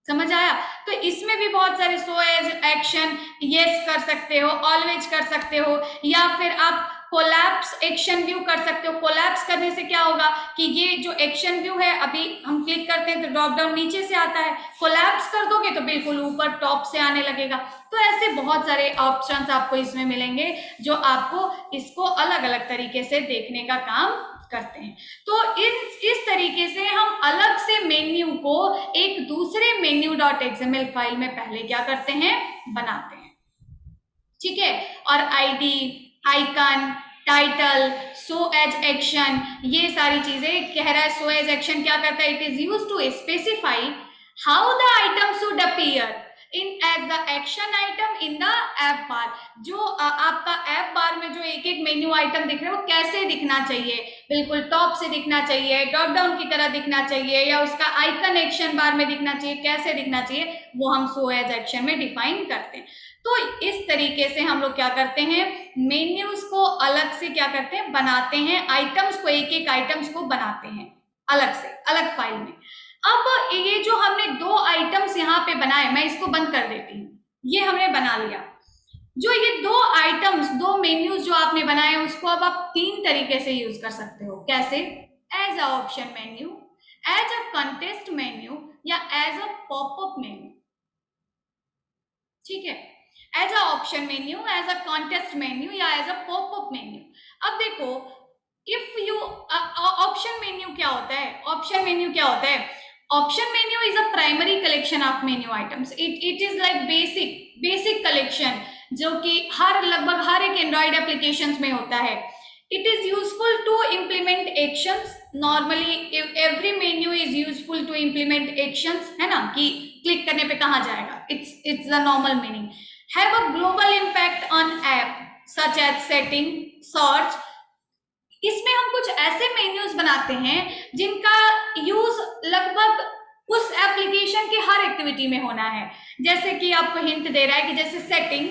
समझ आया। तो इसमें भी बहुत सारे शो एज एक्शन, यस कर सकते हो, ऑलवेज कर सकते हो, या फिर आप कोलैप्स एक्शन व्यू कर सकते हो। कोलैप्स करने से क्या होगा कि ये जो एक्शन व्यू है, अभी हम क्लिक करते हैं तो ड्रॉप डाउन नीचे से आता है, कोलैप्स कर दोगे तो बिल्कुल ऊपर टॉप से आने लगेगा। तो ऐसे बहुत सारे ऑप्शंस आपको इसमें मिलेंगे जो आपको इसको अलग अलग तरीके से देखने का काम करते हैं। तो इस तरीके से हम अलग से मेन्यू को एक दूसरे menu.xml फाइल में पहले क्या करते हैं, बनाते हैं, ठीक है। और ID, icon, title, show as action, ये सारी चीजें कह रहा है। शो एज एक्शन क्या करता है, it is used to specify how the item should appear in as the action item in the app bar. जो आपका ऐप बार में जो एक एक मेन्यू आइटम दिख रहा है वो कैसे दिखना चाहिए, बिल्कुल टॉप से दिखना चाहिए, ड्रॉप डाउन की तरह दिखना चाहिए, या उसका आइकन एक्शन बार में दिखना चाहिए, कैसे दिखना चाहिए, वो हम शो एज एक्शन में डिफाइन करते हैं। तो इस तरीके से हम लोग क्या करते हैं, मेन्यूज को अलग से क्या करते हैं, बनाते हैं, आइटम्स को, एक एक आइटम्स को बनाते हैं अलग से, अलग फाइल में। अब ये जो हमने 2 आइटम्स यहाँ पे बनाए, मैं इसको बंद कर देती हूँ, ये हमने बना लिया। जो ये 2 आइटम्स, 2 मेन्यूज जो आपने बनाए उसको अब आप 3 तरीके से यूज कर सकते हो। कैसे, as a option menu, as a context menu, या एज अ पॉपअप मेन्यू, ठीक है। As a option menu, as a context menu, या एज अ पॉपअप मेन्यू। अब देखो, इफ यू ऑप्शन मेन्यू क्या होता है, ऑप्शन मेन्यू क्या होता है, option menu is a primary collection of menu items. It is like basic collection, जो कि लगभग हर एक एंड्रॉइड एप्लीकेशंस में होता है। It is useful to implement actions, normally every menu is useful to implement actions, है ना, कि क्लिक करने पे कहाँ जाएगा, it's the normal meaning. Have a global impact on app, such as setting, search. इसमें हम कुछ ऐसे मेन्यूज बनाते हैं जिनका यूज लगभग उस एप्लीकेशन के हर एक्टिविटी में होना है। जैसे कि आपको हिंट दे रहा है कि जैसे सेटिंग,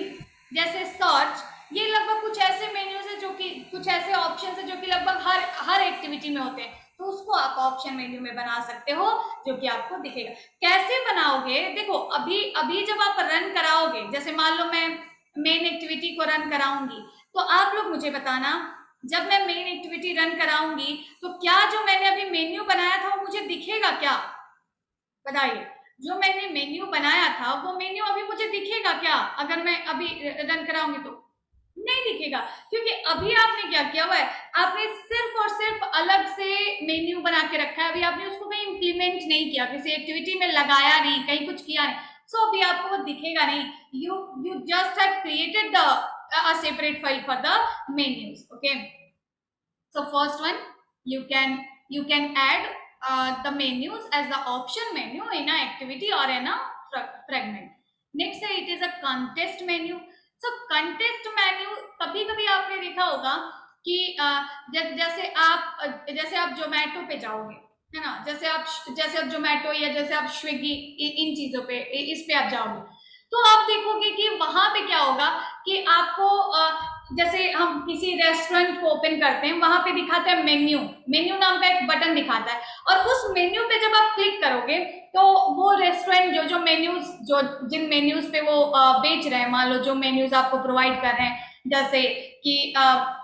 जैसे सर्च, ये लगभग कुछ ऐसे मेन्यूज है जो कि कुछ ऐसे ऑप्शन है जो कि लगभग हर एक्टिविटी में होते हैं। तो उसको आप ऑप्शन मेन्यू में बना सकते हो जो कि आपको दिखेगा। कैसे बनाओगे? देखो, अभी अभी जब आप रन कराओगे, जैसे मान लो मैं मेन एक्टिविटी को रन कराऊंगी, तो आप लोग मुझे बताना, जब मैं मेन एक्टिविटी रन कराऊंगी तो क्या जो मैंने अभी मेन्यू बनाया था वो मुझे दिखेगा क्या? बताइए, जो मैंने मेन्यू बनाया था वो मेन्यू अभी मुझे दिखेगा क्या अगर मैं अभी रन कराऊंगी? तो नहीं दिखेगा, क्योंकि अभी आपने क्या किया हुआ है, आपने सिर्फ और सिर्फ अलग से मेन्यू बना के रखा है। अभी आपने उसको कहीं इंप्लीमेंट नहीं किया, किसी एक्टिविटी में लगाया नहीं, कहीं कुछ किया नहीं, सो अभी आपको वो दिखेगा नहीं। You just have created the a separate file for the menus. Okay, so first one, you can add the menus as the option menu in a activity or in a fragment. Next है, it is a contest menu. So contest menu कभी कभी आपने देखा होगा कि जैसे आप जोमेटो पे जाओगे, है ना, जैसे आप जोमेटो या जैसे आप स्विगी, इन चीजों पे, इस पे आप जाओगे, तो आप देखोगे कि वहां पे क्या होगा कि आपको जैसे हम किसी रेस्टोरेंट को ओपन करते हैं, वहां पे दिखाता है मेन्यू, मेन्यू नाम का एक बटन दिखाता है, और उस मेन्यू पे जब आप क्लिक करोगे तो वो रेस्टोरेंट जो मेन्यूज, जो जिन मेन्यूज पे वो बेच रहे हैं, मान लो जो मेन्यूज आपको प्रोवाइड कर रहे हैं, जैसे कि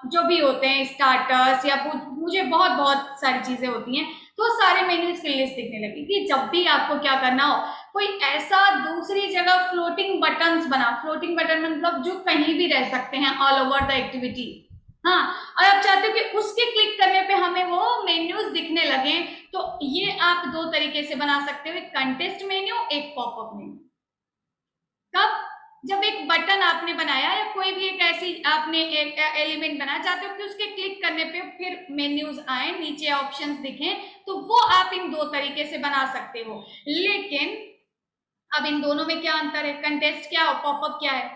जो भी होते हैं स्टार्टर्स या मुझे बहुत बहुत सारी चीजें होती हैं, तो सारे मेन्यूज की लिस्ट दिखने लगेगी। जब भी आपको क्या करना हो, कोई ऐसा दूसरी जगह फ्लोटिंग बटन्स बना, फ्लोटिंग बटन मतलब जो कहीं भी रह सकते हैं ऑल ओवर द एक्टिविटी, हाँ, और आप चाहते हो कि उसके क्लिक करने पे हमें वो मेन्यूज दिखने लगे, तो ये आप दो तरीके से बना सकते हो, एक कंटेस्ट मेन्यू, एक पॉपअप मेन्यू। कब? जब एक बटन आपने बनाया या कोई भी एक ऐसी आपने एक एलिमेंट बनाया, चाहते हो कि उसके क्लिक करने पे फिर मेन्यूज आए, नीचे ऑप्शंस दिखें, तो वो आप इन दो तरीके से बना सकते हो। लेकिन अब इन दोनों में क्या अंतर है? कंटेस्ट क्या और पॉपअप क्या है?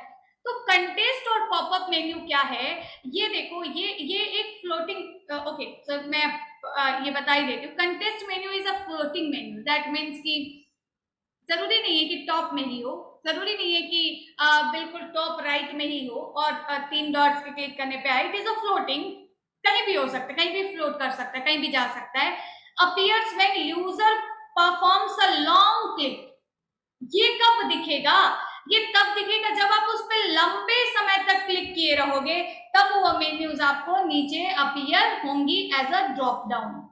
तो कंटेस्ट और पॉपअप मेन्यू क्या है, ये देखो, ये एक फ्लोटिंग, ओके, तो मैं ये बता ही देती हूँ। Contest menu is a floating menu, that means कि जरूरी नहीं है कि टॉप में ही हो, जरूरी नहीं है कि बिल्कुल टॉप राइट में ही हो और तीन डॉट्स के क्लिक करने पे आए। इट इज अ फ्लोटिंग, कहीं भी हो सकता है, कहीं भी फ्लोट कर सकता है, कहीं भी जा सकता है। Appears when user performs a long click. ये कब दिखेगा? ये तब दिखेगा जब आप उस पर लंबे समय तक क्लिक किए रहोगे, तब वो मेन्यूज आपको नीचे अपीयर होंगी एज अ ड्रॉप डाउन।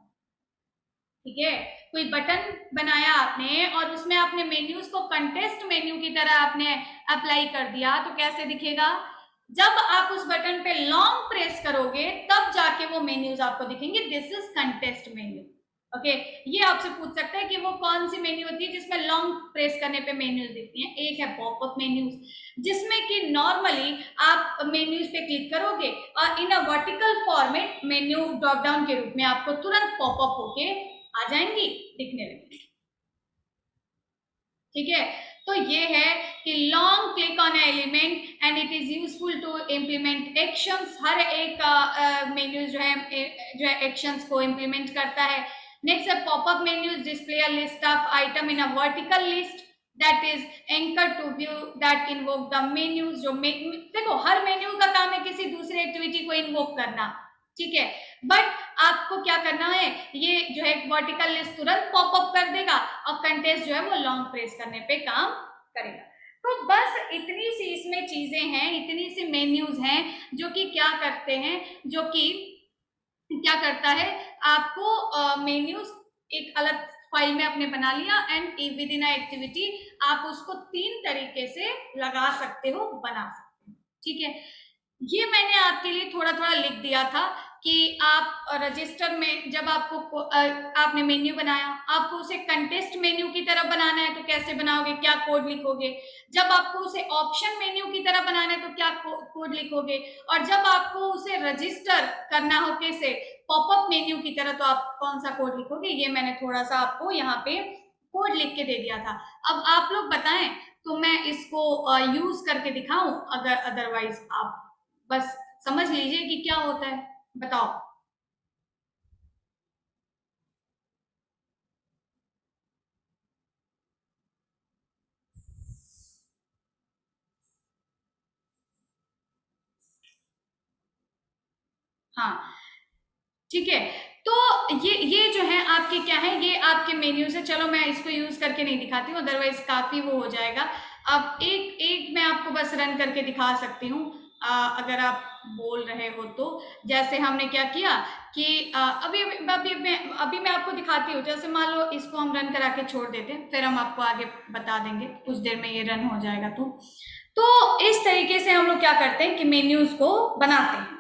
ठीक है, कोई बटन बनाया आपने और उसमें आपने मेन्यूज को कंटेस्ट मेन्यू की तरह आपने अप्लाई कर दिया, तो कैसे दिखेगा? जब आप उस बटन पे लॉन्ग प्रेस करोगे तब जाके वो मेन्यूज आपको दिखेंगे। This is contest menu. Okay, ये आपसे पूछ सकता है कि वो कौन सी मेन्यू होती है जिसमें लॉन्ग प्रेस करने पे मेन्यूज दिखती हैं। एक है पॉपअप मेन्यूज, जिसमें कि नॉर्मली आप मेन्यूज पे क्लिक करोगे और in a vertical format menu drop down के रूप में आपको तुरंत पॉपअप होके आ जाएंगी, दिखने लगेगी। ठीक है, तो ये है कि long click on element and it is useful to implement actions. हर एक मेन्यू जो है एक्शंस को इम्प्लीमेंट करता है। नेक्स्ट है popup menus display a list of item in a vertical list that is anchor to view that invoke the menus. जो देखो, हर मेन्यू का काम है किसी दूसरी एक्टिविटी को इन्वोक करना, ठीक है, बट आपको क्या करना है, ये जो है वर्टिकल लिस्ट तुरंत पॉपअप कर देगा और कंटेस्ट जो है वो लॉन्ग प्रेस करने पे काम करेगा। तो बस इतनी सी इसमें चीजें हैं, इतनी सी मेन्यूज हैं जो कि क्या करते हैं, जो कि क्या करता है, आपको मेन्यूज एक अलग फाइल में आपने बना लिया एंड विद इन एक्टिविटी आप उसको तीन तरीके से लगा सकते हो, बना सकते हो। ठीक है, ये मैंने आपके लिए थोड़ा थोड़ा लिख दिया था कि आप रजिस्टर में जब आपको आपने मेन्यू बनाया, आपको उसे कंटेस्ट मेन्यू की तरह बनाना है तो कैसे बनाओगे, क्या कोड लिखोगे। जब आपको उसे ऑप्शन मेन्यू की तरह बनाना है तो क्या कोड लिखोगे, और जब आपको उसे रजिस्टर करना हो कैसे पॉपअप मेन्यू की तरह तो आप कौन सा कोड लिखोगे। ये मैंने थोड़ा सा आपको यहाँ पे कोड लिख के दे दिया था। अब आप लोग बताएं तो मैं इसको यूज करके दिखाऊं, अगर अदरवाइज आप बस समझ लीजिए कि क्या होता है। बताओ। हाँ, ठीक है। तो ये जो है आपके क्या है, ये आपके मेन्यू से, चलो मैं इसको यूज करके नहीं दिखाती हूँ, अदरवाइज काफी वो हो जाएगा। अब एक एक मैं आपको बस रन करके दिखा सकती हूँ, अगर आप बोल रहे हो तो। जैसे हमने क्या किया कि अभी मैं आपको दिखाती हूँ। जैसे मान लो इसको हम रन करा के छोड़ देते हैं, फिर हम आपको आगे बता देंगे, कुछ देर में ये रन हो जाएगा। तो इस तरीके से हम लोग क्या करते हैं कि मेन्यूज को बनाते हैं,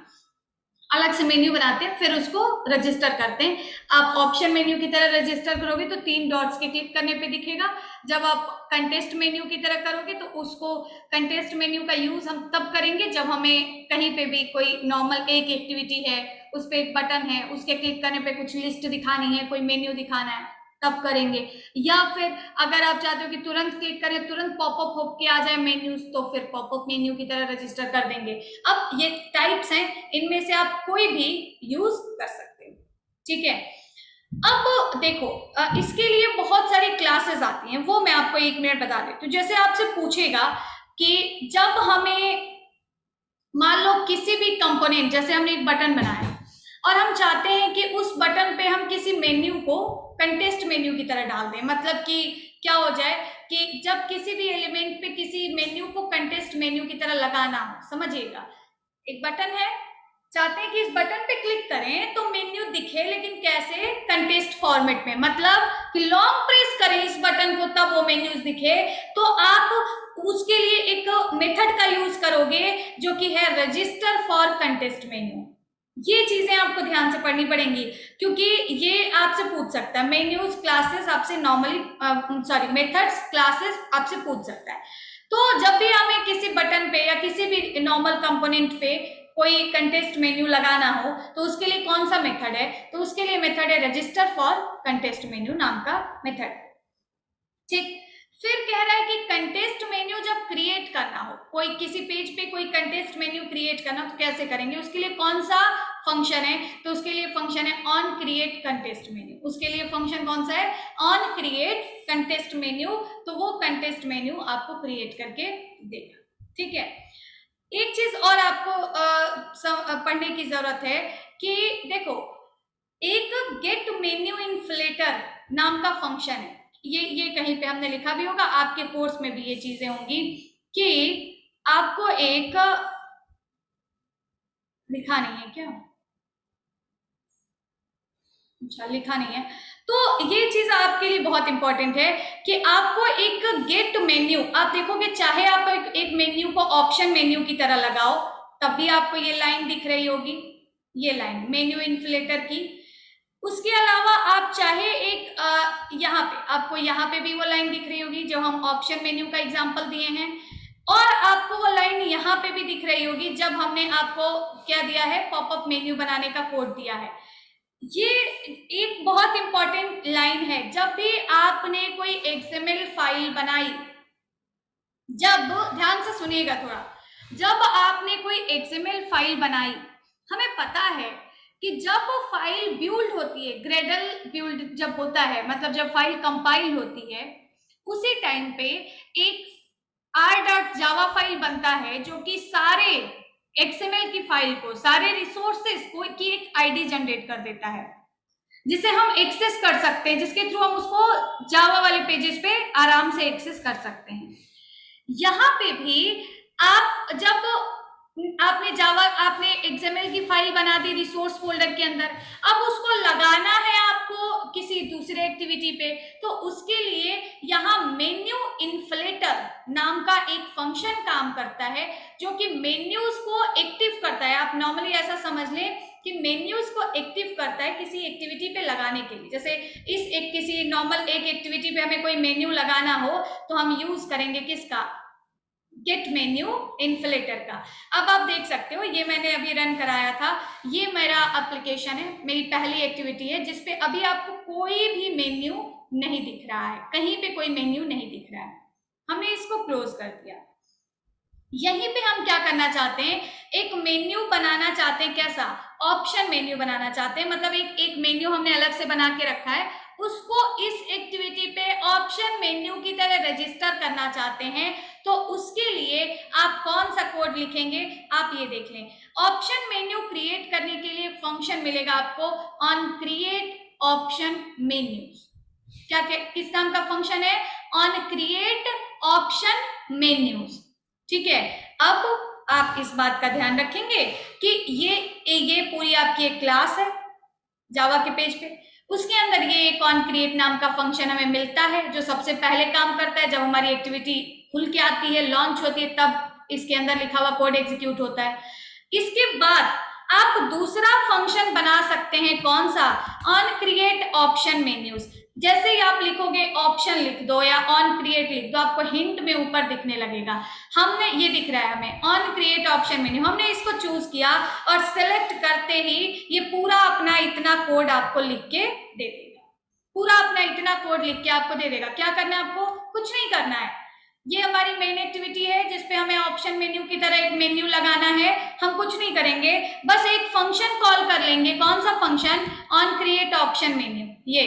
अलग से मेन्यू बनाते हैं, फिर उसको रजिस्टर करते हैं। आप ऑप्शन मेन्यू की तरह रजिस्टर करोगे तो 3 डॉट्स के क्लिक करने पे दिखेगा। जब आप कंटेस्ट मेन्यू की तरह करोगे तो उसको, कंटेस्ट मेन्यू का यूज हम तब करेंगे जब हमें कहीं पे भी कोई नॉर्मल एक एक्टिविटी है, उस पर एक बटन है, उसके क्लिक करने पे कुछ लिस्ट दिखानी है, कोई मेन्यू दिखाना है, तब करेंगे। या फिर अगर आप चाहते हो कि तुरंत क्लिक करें, तुरंत पॉपअप होके आ जाए मेन्यूज, तो फिर पॉपअप मेन्यू की तरह रजिस्टर कर देंगे। अब ये टाइप्स हैं, इनमें से आप कोई भी यूज कर सकते हो, ठीक है। अब देखो, इसके लिए बहुत सारी क्लासेस आती हैं, वो मैं आपको 1 मिनट बता देती हूँ। जैसे आपसे पूछेगा कि जब हमें मान लो किसी भी कंपोनेंट, जैसे हमने एक बटन बनाया और हम चाहते हैं कि उस बटन पे हम किसी मेन्यू को कंटेस्ट मेन्यू की तरह डाल दें, मतलब कि क्या हो जाए कि जब किसी भी एलिमेंट पे किसी मेन्यू को कंटेस्ट मेन्यू की तरह लगाना हो, समझिएगा, एक बटन है, चाहते हैं कि इस बटन पे क्लिक करें तो मेन्यू दिखे, लेकिन कैसे, कंटेस्ट फॉर्मेट में, मतलब कि लॉन्ग प्रेस करें इस बटन को तब वो मेन्यूज दिखे। तो आप उसके लिए एक मेथड का यूज करोगे जो कि है रजिस्टर फॉर कंटेस्ट मेन्यू। ये चीजें आपको ध्यान से पढ़नी पड़ेंगी, क्योंकि ये आपसे पूछ सकता है, मेन्यूज क्लासेस आपसे नॉर्मली, सॉरी, मेथड्स क्लासेस आपसे पूछ सकता है। तो जब भी हमें किसी बटन पे या किसी भी नॉर्मल कंपोनेंट पे कोई कंटेस्ट मेन्यू लगाना हो तो उसके लिए कौन सा मेथड है, तो उसके लिए मेथड है रजिस्टर फॉर कंटेस्ट मेन्यू नाम का मेथड, ठीक। फिर कह रहा है कि कंटेस्ट मेन्यू जब क्रिएट करना हो, कोई किसी पेज पे कोई कंटेस्ट मेन्यू क्रिएट करना हो तो कैसे करेंगे, उसके लिए कौन सा फंक्शन है, तो उसके लिए फंक्शन है ऑन क्रिएट कंटेस्ट मेन्यू। उसके लिए फंक्शन कौन सा है, ऑन क्रिएट कंटेस्ट मेन्यू। तो वो कंटेस्ट मेन्यू आपको क्रिएट करके देगा, ठीक है। एक चीज और आपको पढ़ने की जरूरत है कि देखो, एक गेट मेन्यू इन्फ्लेटर नाम का फंक्शन है, ये कहीं पे हमने लिखा भी होगा, आपके कोर्स में भी ये चीजें होंगी कि आपको एक, लिखा नहीं है क्या, अच्छा लिखा नहीं है, तो ये चीज आपके लिए बहुत इंपॉर्टेंट है कि आपको एक गेट मेन्यू, आप देखोगे चाहे आप एक मेन्यू को ऑप्शन मेन्यू की तरह लगाओ तब भी आपको ये लाइन दिख रही होगी, ये लाइन मेन्यू इन्फ्लेटर की। उसके अलावा आप चाहे एक, यहाँ पे आपको, यहाँ पे भी वो लाइन दिख रही होगी जो हम ऑप्शन मेन्यू का एग्जांपल दिए हैं, और आपको वो लाइन यहाँ पे भी दिख रही होगी जब हमने आपको क्या दिया है, पॉपअप मेन्यू बनाने का कोड दिया है। ये एक बहुत इंपॉर्टेंट लाइन है, जब भी आपने कोई एक्सएमएल फाइल बनाई, जब, ध्यान से सुनिएगा थोड़ा, जब आपने कोई एक्सएमएल फाइल बनाई, हमें पता है कि जब फाइल बिल्ड होती है, ग्रेडल बिल्ड जब होता है, मतलब जब फाइल कंपाइल होती है, उसी टाइम पे एक r.java फाइल बनता है जो कि सारे एक्सएमएल की फाइल को, सारे रिसोर्सेस को की एक आईडी जनरेट कर देता है, जिसे हम एक्सेस कर सकते हैं, जिसके थ्रू हम उसको जावा वाले पेजेस पे आराम से एक्सेस कर सकते हैं। यहाँ पे भी आप जब आपने एक्सएमएल की फाइल बना दी रिसोर्स फोल्डर के अंदर, अब उसको लगाना है आपको किसी दूसरे एक्टिविटी पे, तो उसके लिए यहाँ मेन्यू इन्फ्लेटर नाम का एक फंक्शन काम करता है जो कि मेन्यूज को एक्टिव करता है। आप नॉर्मली ऐसा समझ लें कि मेन्यूज को एक्टिव करता है किसी एक्टिविटी पे लगाने के लिए। जैसे किसी नॉर्मल एक एक्टिविटी पे हमें कोई मेन्यू लगाना हो तो हम यूज करेंगे किसका, गेट मेन्यू इन्फ्लेटर का। अब आप देख सकते हो, ये मैंने अभी रन कराया था, ये मेरा एप्लीकेशन है, मेरी पहली एक्टिविटी है जिसपे अभी आपको कोई भी मेन्यू नहीं दिख रहा है, कहीं पे कोई मेन्यू नहीं दिख रहा है। हमने इसको क्लोज कर दिया। यहीं पे हम क्या करना चाहते हैं, एक मेन्यू बनाना चाहते हैं। कैसा? ऑप्शन मेन्यू बनाना चाहते हैं। मतलब एक मेन्यू हमने अलग से बना के रखा है, उसको इस एक्टिविटी पे ऑप्शन मेन्यू की तरह रजिस्टर करना चाहते हैं। तो उसके लिए आप कौन सा कोड लिखेंगे, आप ये देख लें। ऑप्शन मेन्यू क्रिएट करने के लिए फंक्शन मिलेगा आपको ऑन क्रिएट ऑप्शन मेन्यूज। क्या किस नाम का फंक्शन है? On create option menus. ठीक है, अब आप इस बात का ध्यान रखेंगे कि ये पूरी आपकी एक क्लास है जावा के पेज पे। उसके अंदर ये एक ऑन क्रिएट नाम का फंक्शन हमें मिलता है, जो सबसे पहले काम करता है जब हमारी एक्टिविटी खुल के आती है, लॉन्च होती है, तब इसके अंदर लिखा हुआ कोड एग्जीक्यूट होता है। इसके बाद आप दूसरा फंक्शन बना सकते हैं, कौन सा? On create option menus. जैसे ही आप लिखोगे ऑप्शन लिख दो या ऑन क्रिएट लिख दो, आपको हिंट में ऊपर दिखने लगेगा। हमने ये दिख रहा है हमें ऑन क्रिएट ऑप्शन मेन्यू, हमने इसको चूज किया और सेलेक्ट करते ही ये पूरा अपना इतना कोड आपको लिख के दे देगा। पूरा अपना इतना कोड लिख के आपको दे देगा। क्या करना है आपको? कुछ नहीं करना है। ये हमारी मेन एक्टिविटी है जिसपे हमें ऑप्शन मेन्यू की तरह एक मेन्यू लगाना है। हम कुछ नहीं करेंगे, बस एक फंक्शन कॉल कर लेंगे। कौन सा function? On create option menu. ये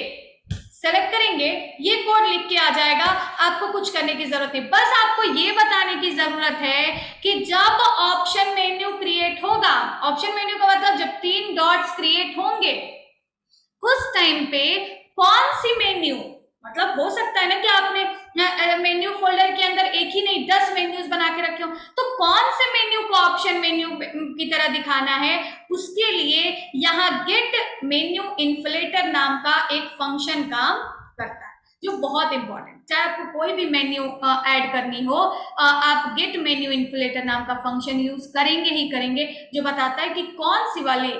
सेलेक्ट करेंगे, ये कोड लिख के आ जाएगा। आपको कुछ करने की जरूरत नहीं, बस आपको ये बताने की जरूरत है कि जब ऑप्शन मेन्यू क्रिएट होगा, ऑप्शन मेन्यू का मतलब जब 3 डॉट्स क्रिएट होंगे, उस टाइम पे कौन सी मेन्यू, मतलब हो सकता है ना कि आपने मेन्यू फोल्डर के अंदर एक ही नहीं 10 मेन्यूज बना के रखे हो, तो कौन से मेन्यू को ऑप्शन मेन्यू की तरह दिखाना है, उसके लिए यहाँ गेट मेन्यू इन्फ्लेटर नाम का एक फंक्शन काम करता है, जो बहुत इंपॉर्टेंट। चाहे आपको कोई भी मेन्यू ऐड करनी हो, आप गेट मेन्यू इन्फ्लेटर नाम का फंक्शन यूज करेंगे ही करेंगे, जो बताता है कि कौन सी वाले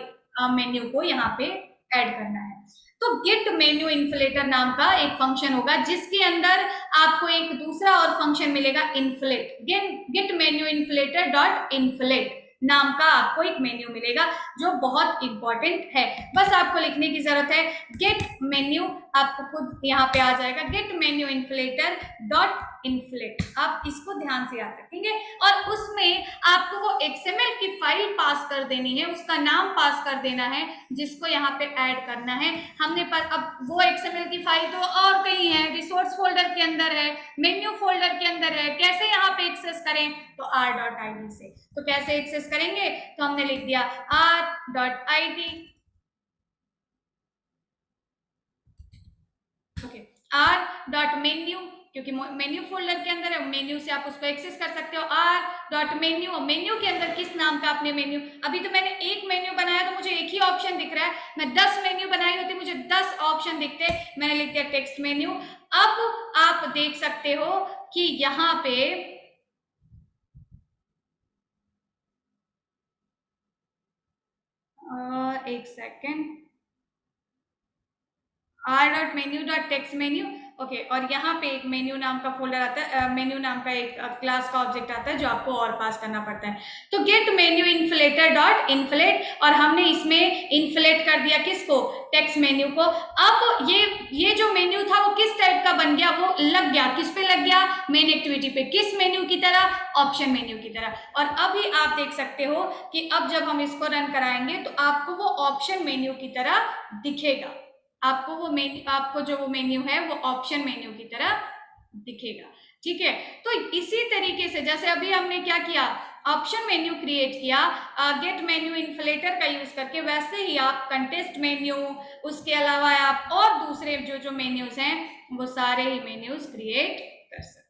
मेन्यू को यहाँ पे ऐड करना है। तो गेट मेन्यू इन्फ्लेटर नाम का एक फंक्शन होगा जिसके अंदर आपको एक दूसरा और फंक्शन मिलेगा inflate. Get menu inflater dot inflate नाम का आपको एक मेन्यू मिलेगा, जो बहुत इंपॉर्टेंट है। बस आपको लिखने की जरूरत है गेट मेन्यू, आपको खुद यहाँ पे आ जाएगा get menu inflater dot inflate. आप इसको ध्यान से याद रखेंगे और उसमें आपको वो XML की फाइल पास कर देनी है, उसका नाम पास कर देना है जिसको यहाँ पे ऐड करना है। हमने पर अब वो XML की फाइल तो और कहीं है, रिसोर्स फोल्डर के अंदर है, मेन्यू फोल्डर के अंदर है। कैसे यहाँ पे एक्सेस करें? तो r.id से। तो कैसे एक्सेस करेंगे? तो हमने लिख दिया r.id, ओके, r.menu, क्योंकि मेन्यू फोल्डर के अंदर है, मेन्यू से आप उसको एक्सेस कर सकते हो। r.menu, और मेन्यू के अंदर किस नाम का आपने मेन्यू, अभी तो मैंने एक मेन्यू बनाया तो मुझे एक ही ऑप्शन दिख रहा है, मैं 10 मेन्यू बनाई होती मुझे 10 ऑप्शन दिखते, मैंने लिख दिया टेक्स्ट मेन्यू। अब आप देख सकते हो कि यहाँ पे एक सेकेंड, r.menu.textMenu, ओके, और यहाँ पे एक मेन्यू नाम का फोल्डर आता है, मेन्यू नाम का एक क्लास का ऑब्जेक्ट आता है जो आपको और पास करना पड़ता है। तो get menu inflater dot inflate, और हमने इसमें इन्फ्लेट कर दिया किसको? टेक्स्ट मेन्यू को। अब ये जो मेन्यू था वो किस टाइप का बन गया? वो लग गया किस पे? लग गया मेन एक्टिविटी पे। किस मेन्यू की तरह? ऑप्शन मेन्यू की तरह। और अभी आप देख सकते हो कि अब जब हम इसको रन कराएंगे तो आपको वो ऑप्शन मेन्यू की तरह दिखेगा। आपको वो मेन्यू, आपको जो वो मेन्यू है वो ऑप्शन मेन्यू की तरह दिखेगा। ठीक है, तो इसी तरीके से जैसे अभी हमने क्या किया, ऑप्शन मेन्यू क्रिएट किया गेट मेन्यू इन्फ्लेटर का यूज करके, वैसे ही आप कंटेस्ट मेन्यू, उसके अलावा आप और दूसरे जो मेन्यूज हैं वो सारे ही मेन्यूज क्रिएट कर सकते हैं।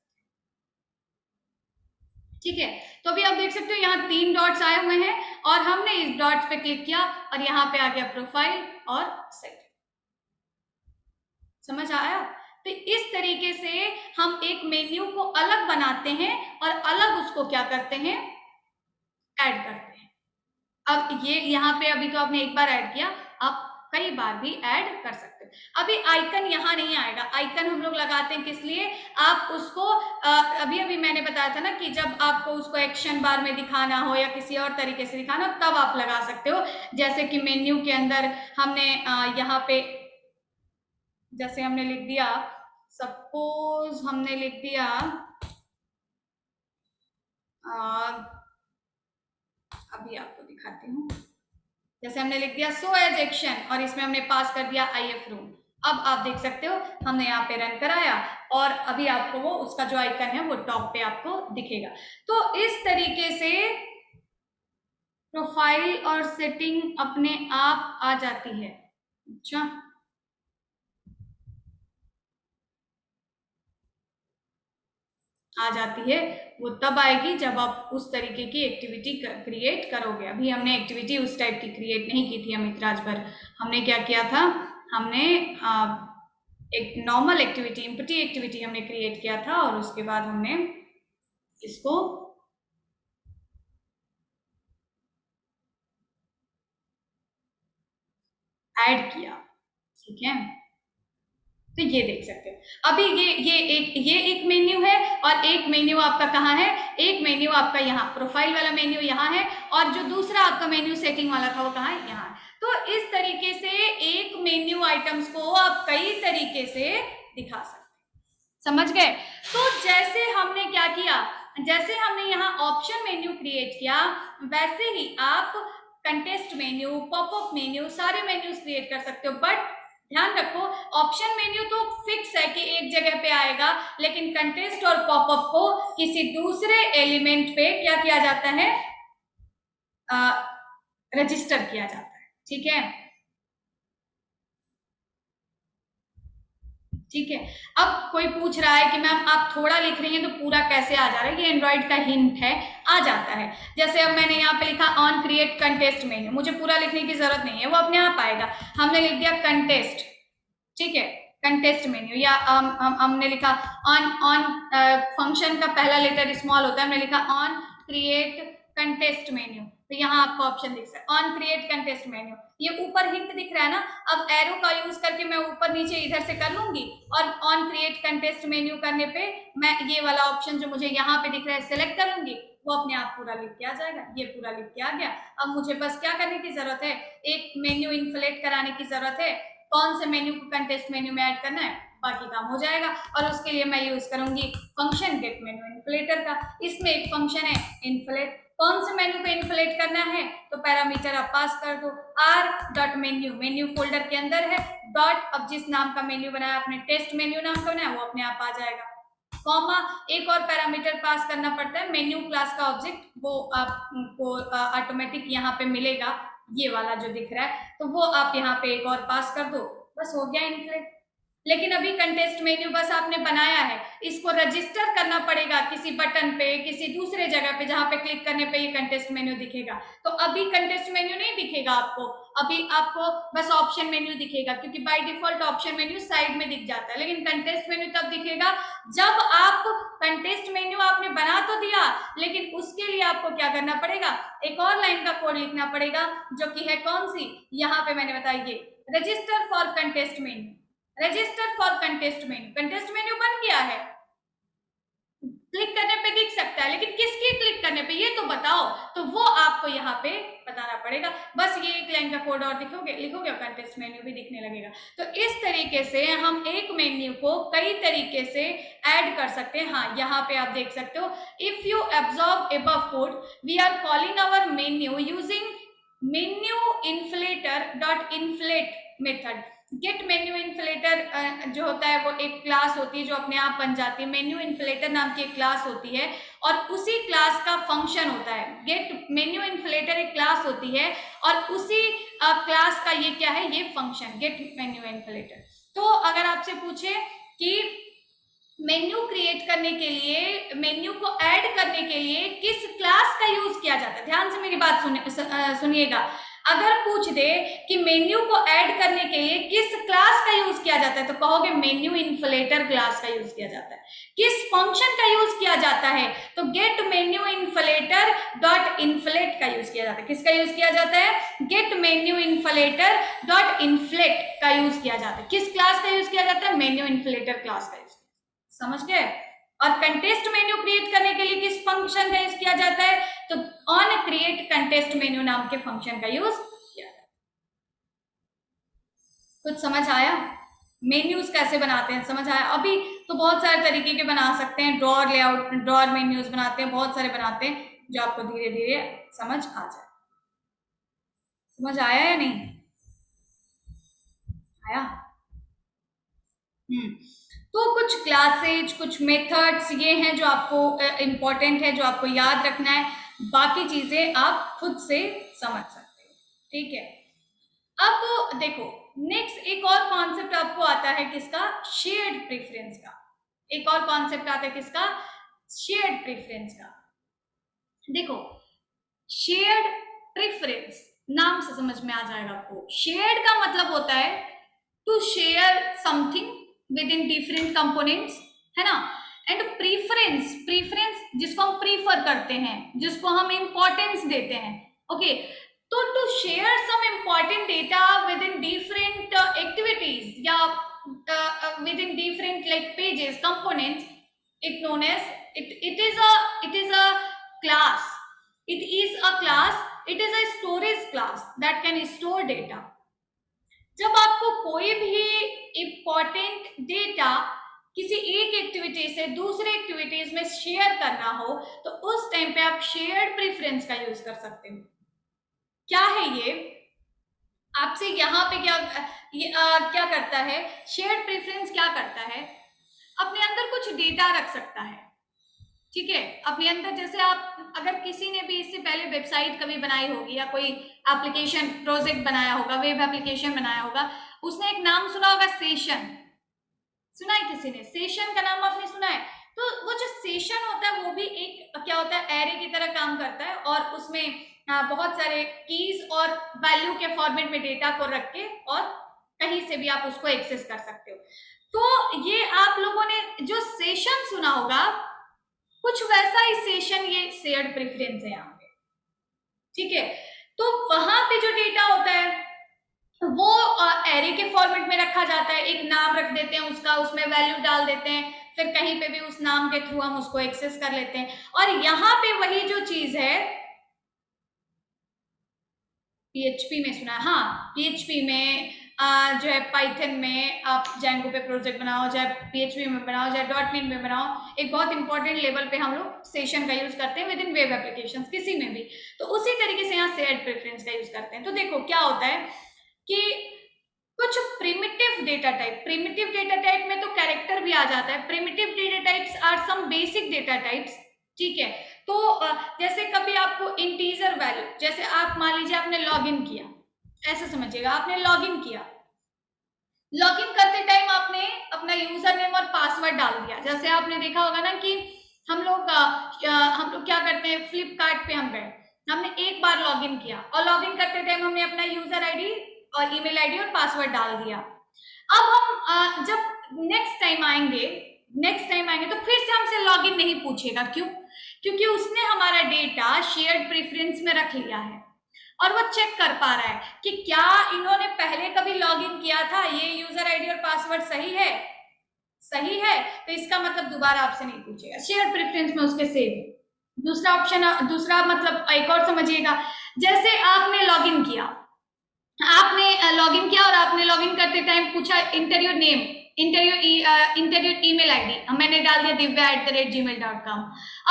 ठीक है, तो अभी आप देख सकते हो यहाँ 3 डॉट्स आए हुए हैं और हमने इस डॉट्स पे क्लिक किया और यहाँ पे आ गया प्रोफाइल और सेट। समझ आया? तो इस तरीके से हम एक मेन्यू को अलग बनाते हैं और अलग उसको क्या करते हैं? ऐड करते हैं। अब ये यहाँ पे अभी तो आपने एक बार ऐड किया, आप कई बार भी ऐड कर सकते हो। अभी आइकन यहाँ नहीं आएगा, आइकन हम लोग लगाते हैं किस लिए? आप उसको अभी अभी मैंने बताया था ना कि जब आपको उसको एक्शन बार में दिखाना हो या किसी और तरीके से दिखाना हो तब आप लगा सकते हो। जैसे कि मेन्यू के अंदर हमने यहाँ पे जैसे हमने लिख दिया, सपोज हमने लिख दिया अभी आपको दिखाती हूँ। जैसे हमने लिख दिया सो एज एक्शन और इसमें हमने पास कर दिया IF रूम। अब आप देख सकते हो हमने यहाँ पे रन कराया और अभी आपको वो उसका जो आइकन है वो टॉप पे आपको दिखेगा। तो इस तरीके से प्रोफाइल और सेटिंग अपने आप आ जाती है। अच्छा, आ जाती है, वो तब आएगी जब आप उस तरीके की एक्टिविटी क्रिएट करोगे। अभी हमने एक्टिविटी उस टाइप की क्रिएट नहीं की थी अमित राजभर। हमने क्या किया था, हमने एक नॉर्मल एक्टिविटी, एम्प्टी एक्टिविटी हमने क्रिएट किया था और उसके बाद हमने इसको ऐड किया। ठीक है, तो ये देख सकते हो अभी ये एक मेन्यू है और एक मेन्यू आपका कहाँ है, एक मेन्यू आपका यहाँ प्रोफाइल वाला मेन्यू यहाँ है और जो दूसरा आपका मेन्यू सेटिंग वाला था वो कहाँ है, यहाँ। तो इस तरीके से एक मेन्यू आइटम्स को आप कई तरीके से दिखा सकते हैं। समझ गए? तो जैसे हमने क्या किया, जैसे हमने यहाँ ऑप्शन मेन्यू क्रिएट किया वैसे ही आप कंटेस्ट मेन्यू, पॉपअप मेन्यू, सारे मेन्यूज क्रिएट कर सकते हो। बट ध्यान रखो ऑप्शन मेन्यू तो फिक्स है कि एक जगह पे आएगा, लेकिन कंटेस्ट और पॉपअप को किसी दूसरे एलिमेंट पे क्या किया जाता है, रजिस्टर किया जाता है। ठीक है, ठीक है। अब कोई पूछ रहा है कि मैम आप थोड़ा लिख रही हैं तो पूरा कैसे आ जा रहा है, ये एंड्रॉइड का हिंट है, आ जाता है। जैसे अब मैंने यहाँ पे लिखा ऑन क्रिएट कंटेस्ट मेन्यू, मुझे पूरा लिखने की जरूरत नहीं है, वो अपने आप आएगा। हमने लिख दिया कंटेस्ट, ठीक है, कंटेस्ट मेन्यू, या हमने लिखा ऑन ऑन फंक्शन का पहला लेटर स्मॉल होता है, हमने लिखा ऑन क्रिएट कंटेस्ट मेन्यू, तो यहाँ आपको ऑप्शन दिख सकता है ऑन क्रिएट कंटेस्ट मेन्यू। ये ऊपर हिंट दिख रहा है ना, अब एरो का यूज करके मैं ऊपर नीचे इधर से कर लूंगी और ऑन क्रिएट कंटेस्ट मेन्यू करने पे मैं ये वाला ऑप्शन जो मुझे यहाँ पे दिख रहा है सेलेक्ट कर लूंगी, वो अपने आप पूरा लिख के आ जाएगा। ये पूरा लिख के आ गया। अब मुझे बस क्या करने की जरूरत है, एक मेन्यू इन्फ्लेट कराने की जरूरत है, कौन से मेन्यू को कंटेस्ट मेन्यू में ऐड करना है, बाकी काम हो जाएगा। और उसके लिए मैं यूज करूंगी फंक्शन गेट मेन्यू इन्फ्लेटर का। इसमें एक फंक्शन है इन्फ्लेट, कौन से मेन्यू पे इन्फ्लेट करना है तो पैरामीटर आप पास कर दो R dot menu, menu folder के अंदर है, डॉट अब जिस नाम का मेन्यू बनाया आपने, टेस्ट मेन्यू नाम का बनाया, वो अपने आप आ जाएगा। कॉमा एक और पैरामीटर पास करना पड़ता है, मेन्यू क्लास का ऑब्जेक्ट, वो आपको ऑटोमेटिक यहाँ पे मिलेगा, ये वाला जो दिख रहा है, तो वो आप यहाँ पे एक और पास कर दो, बस हो गया इन्फ्लेट। लेकिन अभी कंटेस्ट मेन्यू बस आपने बनाया है, इसको रजिस्टर करना पड़ेगा किसी बटन पे, किसी दूसरे जगह पे जहां पे क्लिक करने पे ये कंटेस्ट मेन्यू दिखेगा। तो अभी कंटेस्ट मेन्यू नहीं दिखेगा आपको, अभी आपको बस ऑप्शन मेन्यू दिखेगा, क्योंकि by default option menu side में दिख जाता है। लेकिन कंटेस्ट मेन्यू तब दिखेगा जब आप कंटेस्ट मेन्यू आपने बना तो दिया, लेकिन उसके लिए आपको क्या करना पड़ेगा, एक और लाइन का कोड लिखना पड़ेगा, जो कि है कौन सी, यहाँ पे मैंने बताई ये register for contest menu, register for contest menu. Contest menu बन गया है, क्लिक करने पे दिख सकता है, लेकिन किसके क्लिक करने पे ये तो बताओ, तो वो आपको यहाँ पे बताना पड़ेगा। बस ये एक लाइन का कोड और लिखोगे और कंटेस्ट मेन्यू भी दिखने लगेगा। तो इस तरीके से हम एक मेन्यू को कई तरीके से ऐड कर सकते हैं। हाँ, यहाँ पे आप देख सकते हो, if you absorb above code we are calling our menu using menu inflater dot inflate method. Get menu inflater जो होता है वो एक क्लास होती है जो अपने आप बन जाती है, मेन्यू इन्फ्लेटर नाम की एक क्लास होती है और उसी क्लास का फंक्शन होता है। गेट मेन्यू इन्फ्लेटर एक क्लास होती है और उसी क्लास का ये क्या है, ये फंक्शन गेट मेन्यू इन्फ्लेटर। तो अगर आपसे पूछे कि मेन्यू क्रिएट करने के लिए, मेन्यू को ऐड करने के लिए किस क्लास का यूज किया जाता है, ध्यान से मेरी बात सुनिएगा। अगर पूछ दे कि मेन्यू को ऐड करने के लिए किस क्लास का यूज किया जाता है, तो कहोगे मेन्यू इन्फ्लेटर क्लास का यूज किया जाता है। किस फंक्शन का यूज किया जाता है, तो get menu inflater dot inflate का यूज किया जाता है। किसका यूज किया जाता है, get menu inflater dot inflate का यूज किया जाता है। किस क्लास का यूज किया जाता है, मेन्यू इन्फ्लेटर क्लास का यूज। समझ गए? और कंटेस्ट मेन्यू क्रिएट करने के लिए किस फंक्शन का यूज किया जाता है, तो ऑन क्रिएट कंटेस्ट मेन्यू नाम के फंक्शन का यूज किया जाता है। कुछ समझ आया? मेन्यूज कैसे बनाते हैं समझ आया? अभी तो बहुत सारे तरीके के बना सकते हैं, ड्रॉर लेआउट, ड्रॉर मेन्यूज बनाते हैं, बहुत सारे बनाते हैं, जो आपको धीरे धीरे समझ आ जाए। समझ आया या नहीं आया? हम्म। तो कुछ क्लासेज, कुछ मेथड्स ये हैं जो आपको इम्पोर्टेंट है, जो आपको याद रखना है। बाकी चीजें आप खुद से समझ सकते हो, ठीक है। अब देखो, नेक्स्ट एक और कॉन्सेप्ट आपको आता है किसका? शेयर्ड प्रेफरेंस का। एक और कॉन्सेप्ट आता है किसका? शेयर्ड प्रेफरेंस का। देखो, शेयर्ड प्रेफरेंस नाम से समझ में आ जाएगा आपको। शेयर्ड का मतलब होता है to share something with in different components, है ना। एंड प्रीफरेंस, प्रीफरेंस जिसको हम प्रीफर करते हैं, जिसको हम इंपॉर्टेंस देते हैं, ओके। तो to share some important data with in different activities या with in different like pages, components, it known as it is a class, it is a class, it is a storage class that can store data। जब आपको कोई भी important data किसी एक activity से दूसरे activities में शेयर करना हो तो उस टाइम पे आप शेयर्ड प्रेफरेंस का यूज कर सकते हो। क्या है ये? आपसे यहाँ पे क्या करता है शेयर्ड प्रेफरेंस? क्या करता है? अपने अंदर कुछ डेटा रख सकता है, ठीक है। अपने अंदर जैसे आप अगर किसी ने भी इससे पहले वेबसाइट कभी बनाई होगी या कोई एप्लीकेशन प्रोजेक्ट बनाया होगा, वेब एप्लीकेशन बनाया होगा, उसने एक नाम सुना होगा, सेशन। सुना है किसी ने? सेशन का नाम आपने सुना है? तो वो जो सेशन होता है वो भी एक क्या होता है, एरे की तरह काम करता है और उसमें बहुत सारे कीज और वैल्यू के फॉर्मेट में डेटा को रख के और कहीं से भी आप उसको एक्सेस कर सकते हो। तो ये आप लोगों ने जो सेशन सुना होगा, कुछ वैसा ही सेशन ये शेयर्ड प्रेफरेंस है यहाँ पे, ठीक है। तो वहां पे जो डेटा होता है वो एरे के फॉर्मेट में रखा जाता है, एक नाम रख देते हैं उसका, उसमें वैल्यू डाल देते हैं, फिर कहीं पे भी उस नाम के थ्रू हम उसको एक्सेस कर लेते हैं। और यहाँ पे वही जो चीज है, पीएचपी में सुना है, हाँ पीएचपी में जो है, पाइथन में आप जैंगो पे प्रोजेक्ट बनाओ, चाहे पीएचपी में बनाओ, चाहे डॉट में बनाओ, एक बहुत इंपॉर्टेंट लेवल पे हम लोग सेशन का यूज करते हैं विद इन वेब एप्लीकेशन किसी में भी। तो उसी तरीके से यहाँ शेयर्ड प्रेफरेंस का यूज करते हैं। तो देखो क्या होता है कि कुछ primitive data type, primitive data type में तो कैरेक्टर भी आ जाता है। Primitive data types are some basic data types, ठीक है। तो जैसे कभी आपको इंटीजर वैल्यू, जैसे आप मान लीजिए आपने लॉगिन किया, ऐसे समझिएगा, आपने लॉगिन किया, लॉगिन करते टाइम आपने अपना यूजर नेम और पासवर्ड डाल दिया। जैसे आपने देखा होगा ना कि हम लोग क्या करते हैं, फ्लिपकार्ट पे हम गए, हमने एक बार लॉगिन किया और लॉगिन करते टाइम हमने अपना यूजर आईडी और ईमेल आईडी और पासवर्ड डाल दिया। अब हम जब नेक्स्ट टाइम आएंगे तो फिर से हमसे लॉगिन नहीं पूछेगा। क्यों? क्योंकि उसने हमारा डेटा शेयर्ड प्रेफरेंस में रख लिया है और वो चेक कर पा रहा है कि क्या इन्होंने पहले कभी लॉगिन किया था, ये यूजर आईडी और पासवर्ड सही है, सही है, तो इसका मतलब दोबारा आपसे नहीं पूछेगा, शेयर प्रेफरेंस में उसके सेव। दूसरा ऑप्शन, दूसरा मतलब एक और समझिएगा, जैसे आपने लॉगिन किया, और आपने लॉगिन करते टाइम पूछा inter your name, inter your email ID, मैंने डाल दिया divya@gmail.com।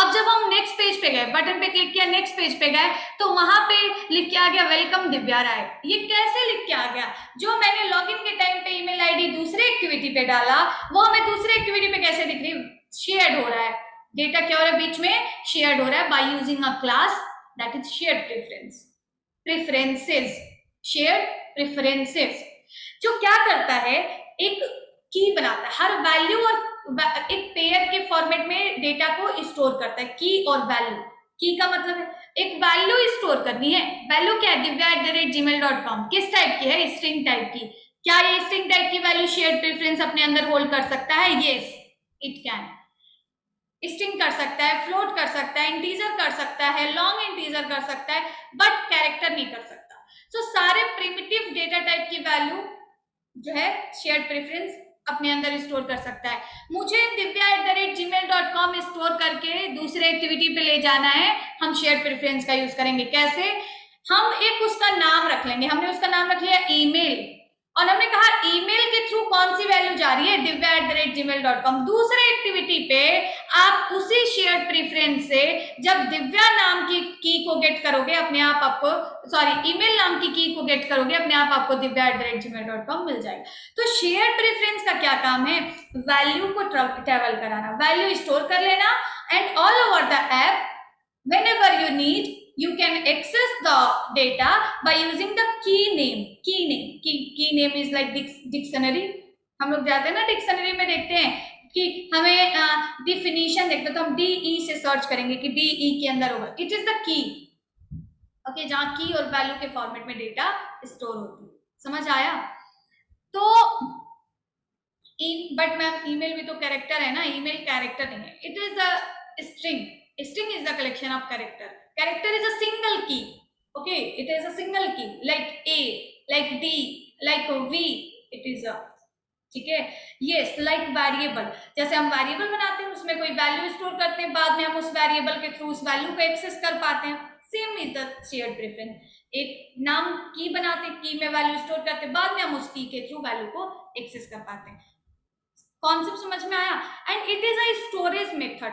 अब जब हम नेक्स्ट पेज पे गए, बटन पे क्लिक किया, नेक्स्ट पेज पे गए, तो वहां पे लिख के आ गया वेलकम दिव्या राय। ये कैसे लिख के आ गया? जो मैंने लॉगिन के टाइम पे ईमेल आईडी दूसरे एक्टिविटी पे डाला, वो हमें दूसरे एक्टिविटी पे कैसे दिख रही? शेयर्ड हो रहा है डेटा, क्या हो रहा है बीच में? शेयर्ड हो रहा है by using a class that is shared preferences, shared preferences. जो क्या करता है, एक की बनाता है, हर वैल्यू और एक पेयर के फॉर्मेट में डेटा को स्टोर करता है, की और वैल्यू। की का मतलब है एक वैल्यू स्टोर करनी है। वैल्यू क्या है? divya@gmail.com। किस टाइप की है? स्ट्रिंग टाइप की। क्या ये स्ट्रिंग टाइप की वैल्यू शेयर्ड प्रेफरेंस अपने अंदर होल्ड कर सकता है? Yes it can. स्ट्रिंग कर सकता है, फ्लोट कर सकता है, इंटीजर कर सकता है, लॉन्ग इंटीजर कर सकता है, बट कैरेक्टर नहीं कर सकता। तो सारे प्रिमिटिव डेटा टाइप की वैल्यू जो है शेयर्ड प्रेफरेंस अपने अंदर स्टोर कर सकता है। मुझे divya@gmail.com स्टोर करके दूसरे एक्टिविटी पे ले जाना है, हम शेयर्ड प्रेफरेंस का यूज करेंगे। कैसे? हम एक उसका नाम रख लेंगे, हमने उसका नाम रख लिया ईमेल, और हमने कहा ईमेल के थ्रू कौन सी वैल्यू जा रही है, divya@gmail.com। दूसरे एक्टिविटी पे आप उसी शेयर्ड प्रेफरेंस से जब दिव्या नाम की को गेट करोगे अपने आप आपको, सॉरी ईमेल नाम की को गेट करोगे अपने आप आपको divya@gmail.com मिल जाएगा। तो शेयर्ड प्रेफरेंस का क्या काम है, वैल्यू को ट्रैवल कराना, वैल्यू स्टोर कर लेना, and all over the app whenever you need you can access the data by using the key name is like dictionary। हम लोग जाते हैं ना डिक्शनरी में, देखते हैं कि हमें डिफिनीशन देखते तो हम DE से सर्च करेंगे कि DE के अंदर होगा, it is the key. Okay, जहां की और वैल्यू के फॉर्मेट में डेटा स्टोर होती है, समझ आया? तो बट मैम ईमेल भी तो कैरेक्टर है ना, ईमेल कैरेक्टर नहीं है, it is the string. String is the collection of character. Character is a single key. Okay, it is a single key like A, like D, like V. It is a, ठीक है। Yes, like variable, जैसे हम variable बनाते हैं उसमें कोई value store करते हैं, बाद में हम उस वेरिएबल के थ्रू उस वैल्यू को एक्सेस कर पाते हैं। Same is the shared preference, एक नाम की बनाते हैं, की में वैल्यू स्टोर करते हैं, बाद में हम उस की के थ्रू वैल्यू को एक्सेस कर पाते हैं। कॉन्सेप्ट समझ में आया? And it is a storage method,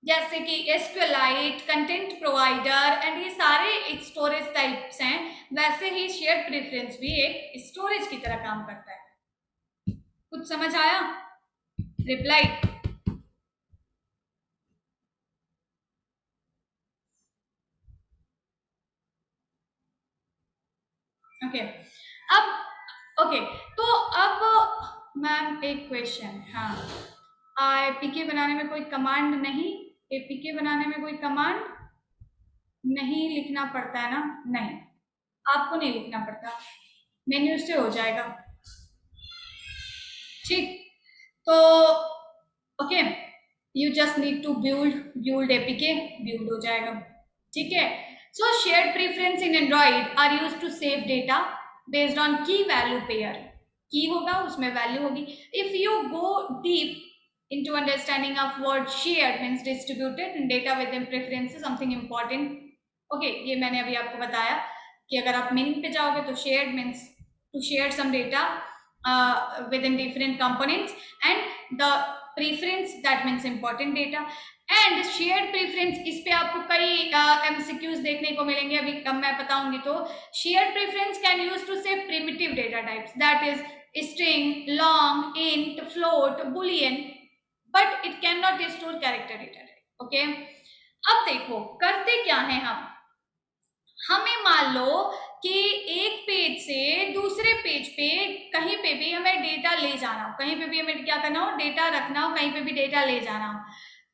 जैसे कि SQLite, कंटेंट प्रोवाइडर एंड ये सारे स्टोरेज टाइप्स हैं, वैसे ही शेयर्ड प्रेफरेंस भी एक स्टोरेज की तरह काम करता है। कुछ समझ आया? रिप्लाई। ओके, अब ओके, तो अब मैम एक क्वेश्चन, हाँ, APK बनाने में कोई कमांड नहीं, APK बनाने में कोई कमांड नहीं लिखना पड़ता है ना? नहीं, आपको नहीं लिखना पड़ता, मेन्यू से हो जाएगा, ठीक। तो okay, you just need to build APK, build हो जाएगा, ठीक है। So shared preference in Android are use to save data based on key value pair, key होगा उसमें वैल्यू होगी। If you go deep into understanding of word shared means distributed and data within preferences something important। okay, ये मैंने अभी आपको बताया कि अगर आप मीनिंग पे जाओगे तो shared means to share some data within different components, and the preference that means important data and shared preference। इस पे आपको कई MCQs देखने को मिलेंगे, अभी कम मैं बताऊंगी। तो shared preference can use to say primitive data types, that is string, long, int, float, boolean, but it can not store character data. Okay, अब देखो करते क्या है हम, हमें मान लो कि एक पेज से दूसरे पेज पे कहीं पे भी हमें डेटा ले जाना हो, कहीं पे भी हमें क्या करना हो, डेटा रखना हो, कहीं पे भी डेटा ले जाना हो,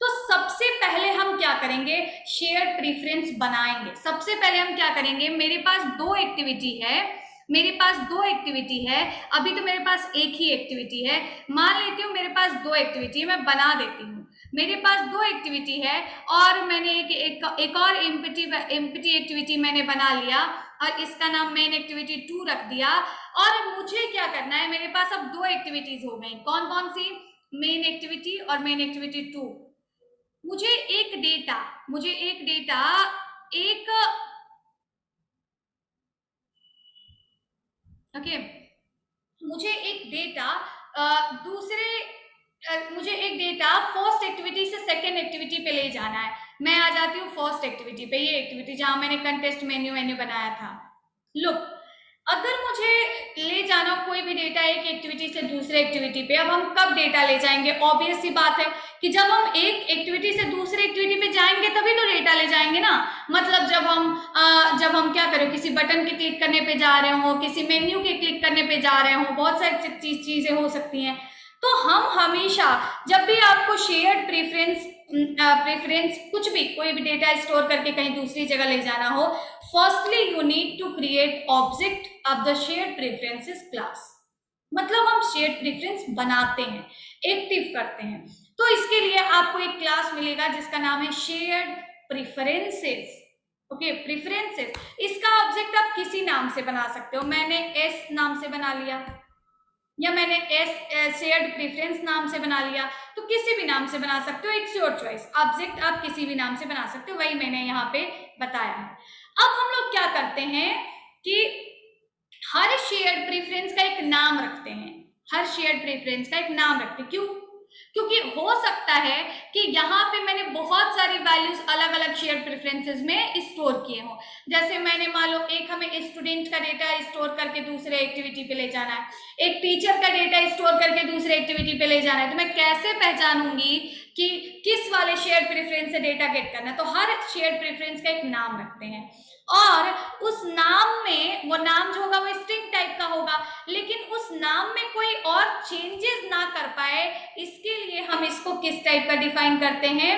तो सबसे पहले हम क्या करेंगे, शेयर्ड प्रेफरेंस बनाएंगे। सबसे पहले हम क्या करेंगे, मेरे पास दो एक्टिविटी है, अभी तो मेरे पास एक ही एक्टिविटी है, मान लेती हूँ मेरे पास दो एक्टिविटी है, मैं बना देती हूँ, मेरे पास दो एक्टिविटी है और मैंने एक और एम्प्टी एक्टिविटी मैंने बना लिया और इसका नाम मेन एक्टिविटी 2 रख दिया। और मुझे क्या करना है, मेरे पास अब दो एक्टिविटीज हो गई, कौन कौन सी, मेन एक्टिविटी और मेन एक्टिविटी 2। मुझे एक डेटा ओके, मुझे एक डेटा मुझे एक डेटा फर्स्ट एक्टिविटी से सेकेंड एक्टिविटी पे ले जाना है। मैं आ जाती हूँ फर्स्ट एक्टिविटी पे, ये एक्टिविटी जहां मैंने कंटेस्ट मेन्यू बनाया था। लुक, अगर मुझे ले जाना कोई भी डेटा एक एक्टिविटी से दूसरे एक्टिविटी पे, अब हम कब डेटा ले जाएंगे, ऑब्वियस सी बात है कि जब हम एक एक्टिविटी से दूसरे एक्टिविटी पे जाएंगे तभी तो डेटा ले जाएंगे ना। मतलब जब हम क्या करें, किसी बटन के क्लिक करने पे जा रहे हो, किसी मेन्यू के क्लिक करने पे जा रहे हो, बहुत सारी चीजें हो सकती हैं। तो हम हमेशा जब भी आपको शेयर्ड प्रेफरेंस कुछ भी कोई भी डेटा स्टोर करके कहीं दूसरी जगह ले जाना हो, firstly you need to create object of the shared preferences class. मतलब हम शेयर्ड प्रेफरेंस बनाते हैं, एक्टिव करते हैं। तो इसके लिए आपको एक क्लास मिलेगा जिसका नाम है शेयर्ड प्रेफरेंसेस। ओके, प्रेफरेंसेस, इसका ऑब्जेक्ट आप किसी नाम से बना सकते हो। मैंने एस नाम से बना लिया या मैंने शेयर्ड प्रेफरेंस नाम से बना लिया, तो किसी भी नाम से बना सकते हो, इट्स योर चॉइस। ऑब्जेक्ट आप किसी भी नाम से बना सकते हो, वही मैंने यहाँ पे बताया है। अब हम लोग क्या करते हैं कि हर शेयर्ड प्रेफरेंस का एक नाम रखते हैं, हर शेयर्ड प्रेफरेंस का एक नाम रखते हैं। क्यों? क्योंकि हो सकता है कि यहाँ पे मैंने बहुत सारी वैल्यूज अलग अलग शेयर प्रेफरेंसेस में स्टोर किए हों। जैसे मैंने मान लो एक हमें स्टूडेंट का डेटा स्टोर करके दूसरे एक्टिविटी पे ले जाना है, एक टीचर का डेटा स्टोर करके दूसरे एक्टिविटी पे ले जाना है, तो मैं कैसे पहचानूंगी कि किस वाले शेयर प्रेफरेंस से डेटा गेट करना है? तो हर शेयर प्रेफरेंस का एक नाम रखते हैं और उस नाम में वो नाम जो होगा वो स्ट्रिंग टाइप का होगा, लेकिन उस नाम में कोई और चेंजेस ना कर पाए इसके लिए हम इसको किस टाइप का डिफाइन करते हैं?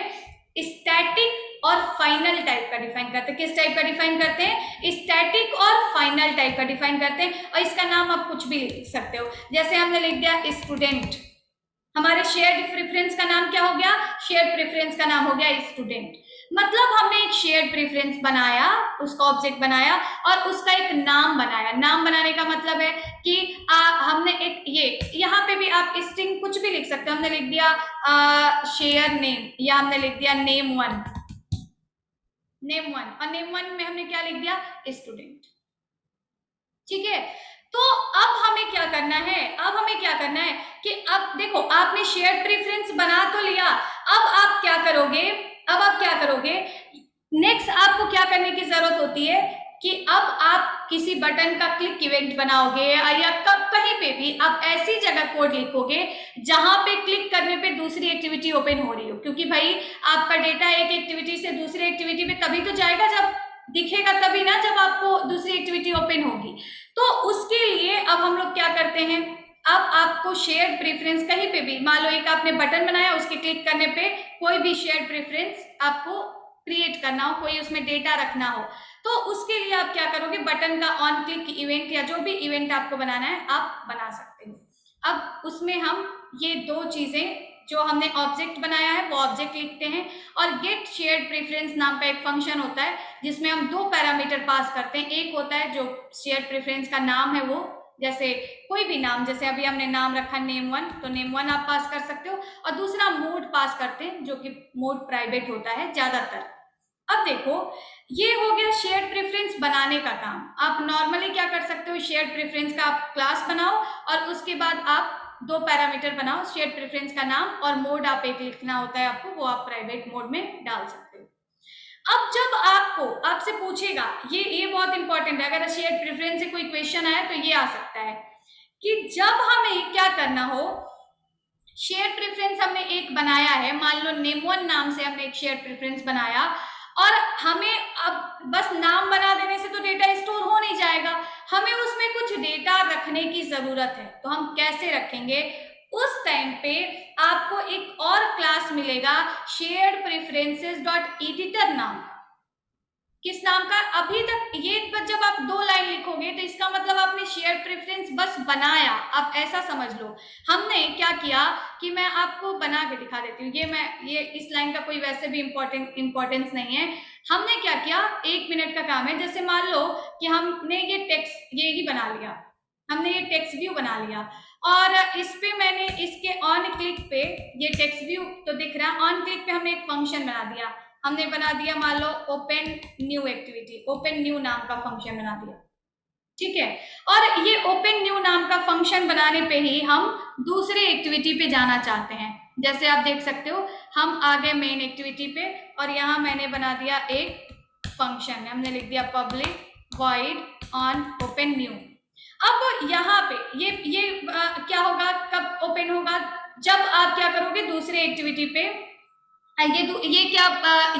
स्टैटिक और फाइनल टाइप का डिफाइन करते हैं। किस टाइप का डिफाइन करते हैं? स्टैटिक और फाइनल टाइप का डिफाइन करते हैं। और इसका नाम आप कुछ भी लिख सकते हो, जैसे हमने लिख दिया स्टूडेंट, हमारे शेयर प्रेफरेंस का नाम क्या हो गया? शेयर प्रेफरेंस का नाम हो गया स्टूडेंट। मतलब हमने एक शेयर प्रेफरेंस बनाया, उसका ऑब्जेक्ट बनाया और उसका एक नाम बनाया। नाम बनाने का मतलब है कि हमने एक ये यहाँ पे भी आप स्ट्रिंग कुछ भी लिख सकते हो। हमने लिख दिया शेयर नेम, या हमने लिख दिया नेम वन, नेम वन, और नेम वन में हमने क्या लिख दिया? स्टूडेंट। ठीक है, तो अब हमें क्या करना है? अब हमें क्या करना है कि अब देखो आपने शेयर प्रेफरेंस बना तो लिया, अब आप क्या करोगे? अब आप क्या करोगे? नेक्स्ट आपको क्या करने की जरूरत होती है कि अब आप किसी बटन का क्लिक इवेंट बनाओगे या कहीं पे भी आप ऐसी जगह कोड लिखोगे जहां पे क्लिक करने पे दूसरी एक्टिविटी ओपन हो रही हो, क्योंकि भाई आपका डेटा एक एक्टिविटी से दूसरी एक्टिविटी पे तभी तो जाएगा, जब दिखेगा तभी ना, जब आपको दूसरी एक्टिविटी ओपन होगी। तो उसके लिए अब हम लोग क्या करते हैं? अब आपको शेयर प्रेफरेंस कहीं पे भी, मान लो एक आपने बटन बनाया, उसके क्लिक करने पे कोई भी शेयर प्रेफरेंस आपको क्रिएट करना हो, कोई उसमें डेटा रखना हो, तो उसके लिए आप क्या करोगे? बटन का ऑन क्लिक इवेंट या जो भी इवेंट आपको बनाना है आप बना सकते हो। अब उसमें हम ये दो चीजें जो हमने ऑब्जेक्ट बनाया है वो ऑब्जेक्ट लिखते हैं, और गेट शेयर्ड प्रेफरेंस नाम का एक फंक्शन होता है जिसमें हम दो पैरामीटर पास करते हैं। एक होता है जो शेयर्ड प्रेफरेंस का नाम है, वो जैसे कोई भी नाम, जैसे अभी हमने नाम रखा नेम वन, तो नेम वन आप पास कर सकते हो, और दूसरा मोड पास करते हैं जो कि मोड प्राइवेट होता है ज्यादातर। अब देखो ये हो गया शेयर प्रेफरेंस बनाने का काम। आप नॉर्मली क्या कर सकते हो? शेयर प्रेफरेंस का आप क्लास बनाओ और उसके बाद आप दो पैरामीटर बनाओ, शेयर प्रेफरेंस का नाम और मोड आप एक लिखना होता है आपको, वो आप प्राइवेट मोड में डाल सकते हो। अब जब आपको आपसे पूछेगा, ये बहुत इंपॉर्टेंट है, अगर शेयर प्रेफरेंस से कोई क्वेश्चन आया तो ये आ सकता है कि जब हमें क्या करना हो, शेयर प्रेफरेंस हमने एक बनाया है, मान लो नेम वन नाम से हमने एक शेयर प्रेफरेंस बनाया, और हमें अब बस नाम बना देने से तो डेटा स्टोर हो नहीं जाएगा, हमें उसमें कुछ डेटा रखने की जरूरत है। तो हम कैसे रखेंगे? उस टाइम पे आपको एक और क्लास मिलेगा शेयर्ड प्रेफरेंसेस डॉट एडिटर नाम का। किस नाम का? अभी तक ये जब आप दो लाइन लिखोगे तो इसका मतलब आपने शेयर प्रेफरेंस बस बनाया, आप ऐसा समझ लो। हमने क्या किया कि मैं आपको बना के दिखा देती हूँ, ये इस लाइन का कोई वैसे भी इंपॉर्टेंस नहीं है। हमने क्या किया, 1 मिनट का काम है। जैसे मान लो कि हमने ये टेक्स्ट ये ही बना लिया, हमने ये टेक्स्ट व्यू बना लिया, और इस पे मैंने इसके ऑन क्लिक पे ये टेक्स्ट व्यू तो दिख रहा है, ऑन क्लिक पे हमने एक फंक्शन बना दिया। हमने बना दिया मान लो open new activity, open new नाम का फंक्शन बना दिया। ठीक है, और ये ओपन न्यू नाम का फंक्शन बनाने पे ही हम दूसरी एक्टिविटी पे जाना चाहते हैं। जैसे आप देख सकते हो हम आ गए मेन एक्टिविटी पे, और यहाँ मैंने बना दिया एक फंक्शन, हमने लिख दिया public void on open new. अब यहाँ पे ये क्या होगा, कब ओपन होगा? जब आप क्या करोगे, दूसरे एक्टिविटी पे ये क्या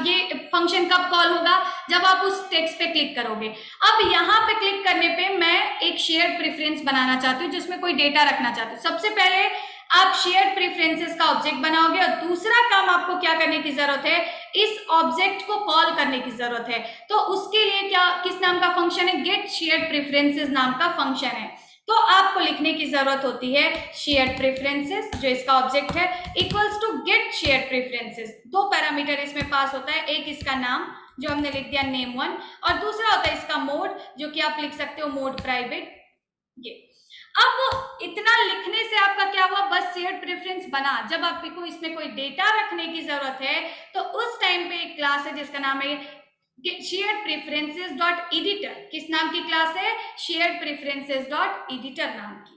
ये फंक्शन कब कॉल होगा? जब आप उस टेक्स्ट पे क्लिक करोगे। अब यहाँ पे क्लिक करने पे मैं एक शेयर प्रेफरेंस बनाना चाहती हूँ जिसमें कोई डेटा रखना चाहती हूँ। सबसे पहले आप शेयर प्रेफरेंसेस का ऑब्जेक्ट बनाओगे, और दूसरा काम आपको क्या करने की जरूरत है? इस ऑब्जेक्ट को कॉल करने की जरूरत है। तो उसके लिए क्या, किस नाम का फंक्शन है? गेट शेयर प्रेफरेंसेस नाम का फंक्शन है। तो आपको लिखने की जरूरत होती है शेयर प्रेफरेंसेस, जो इसका ऑब्जेक्ट है, equals to get share preferences. दो पैरामीटर इसमें पास होता है, एक इसका नाम जो हमने लिख दिया नेम वन, और दूसरा होता है इसका मोड, जो कि आप लिख सकते हो मोड प्राइवेट। ये अब इतना लिखने से आपका क्या हुआ? बस शेयर प्रेफरेंस बना। जब आपको इसमें कोई डेटा रखने की जरूरत है तो उस टाइम पे एक क्लास है जिसका नाम है शेयर्ड प्रेफरेंसेस डॉट एडिटर किस नाम की क्लास है? शेयर्ड प्रेफरेंसेस डॉट एडिटर नाम की।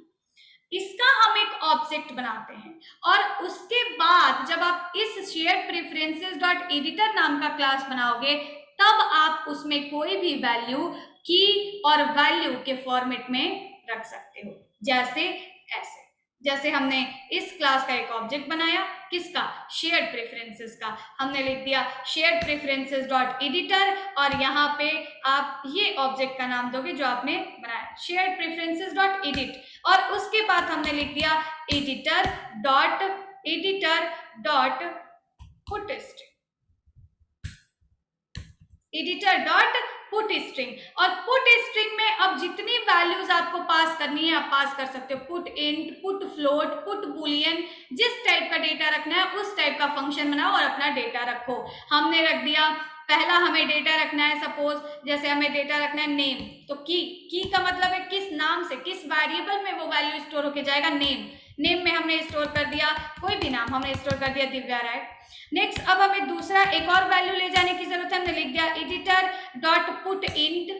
इसका हम एक ऑब्जेक्ट बनाते हैं और उसके बाद जब आप इस शेयर्ड प्रेफरेंसेस डॉट एडिटर नाम का क्लास बनाओगे तब आप उसमें कोई भी वैल्यू की और वैल्यू के फॉर्मेट में रख सकते हो, जैसे ऐसे। जैसे हमने इस क्लास का एक ऑब्जेक्ट बनाया, किसका? शेयर्ड प्रेफरेंसेस का। हमने लिख दिया शेयर्ड प्रेफरेंसेस डॉट एडिटर और यहाँ पे आप ये ऑब्जेक्ट का नाम दोगे जो आपने बनाया, शेयर्ड प्रेफरेंसेस डॉट एडिट। और उसके बाद हमने लिख दिया editor dot put string, editor dot put string. और पुट स्ट्रिंग में अब जितनी वैल्यूज आपको पास करनी है आप पास कर सकते हो। Put int, put float, put Boolean, जिस टाइप का डेटा रखना है उस टाइप का फंक्शन बनाओ और अपना डेटा रखो। हमने रख दिया, पहला हमें डेटा रखना है, सपोज जैसे हमें डेटा रखना है नेम, तो की का मतलब है किस नाम से, किस वेरिएबल में वो वैल्यू स्टोर होके जाएगा, नेम में हमने स्टोर कर दिया कोई भी नाम, हमने स्टोर कर दिया दिव्या राय। नेक्स्ट अब हमें दूसरा एक और वैल्यू ले जाने की जरूरत है, हमने लिख दिया editor dot put int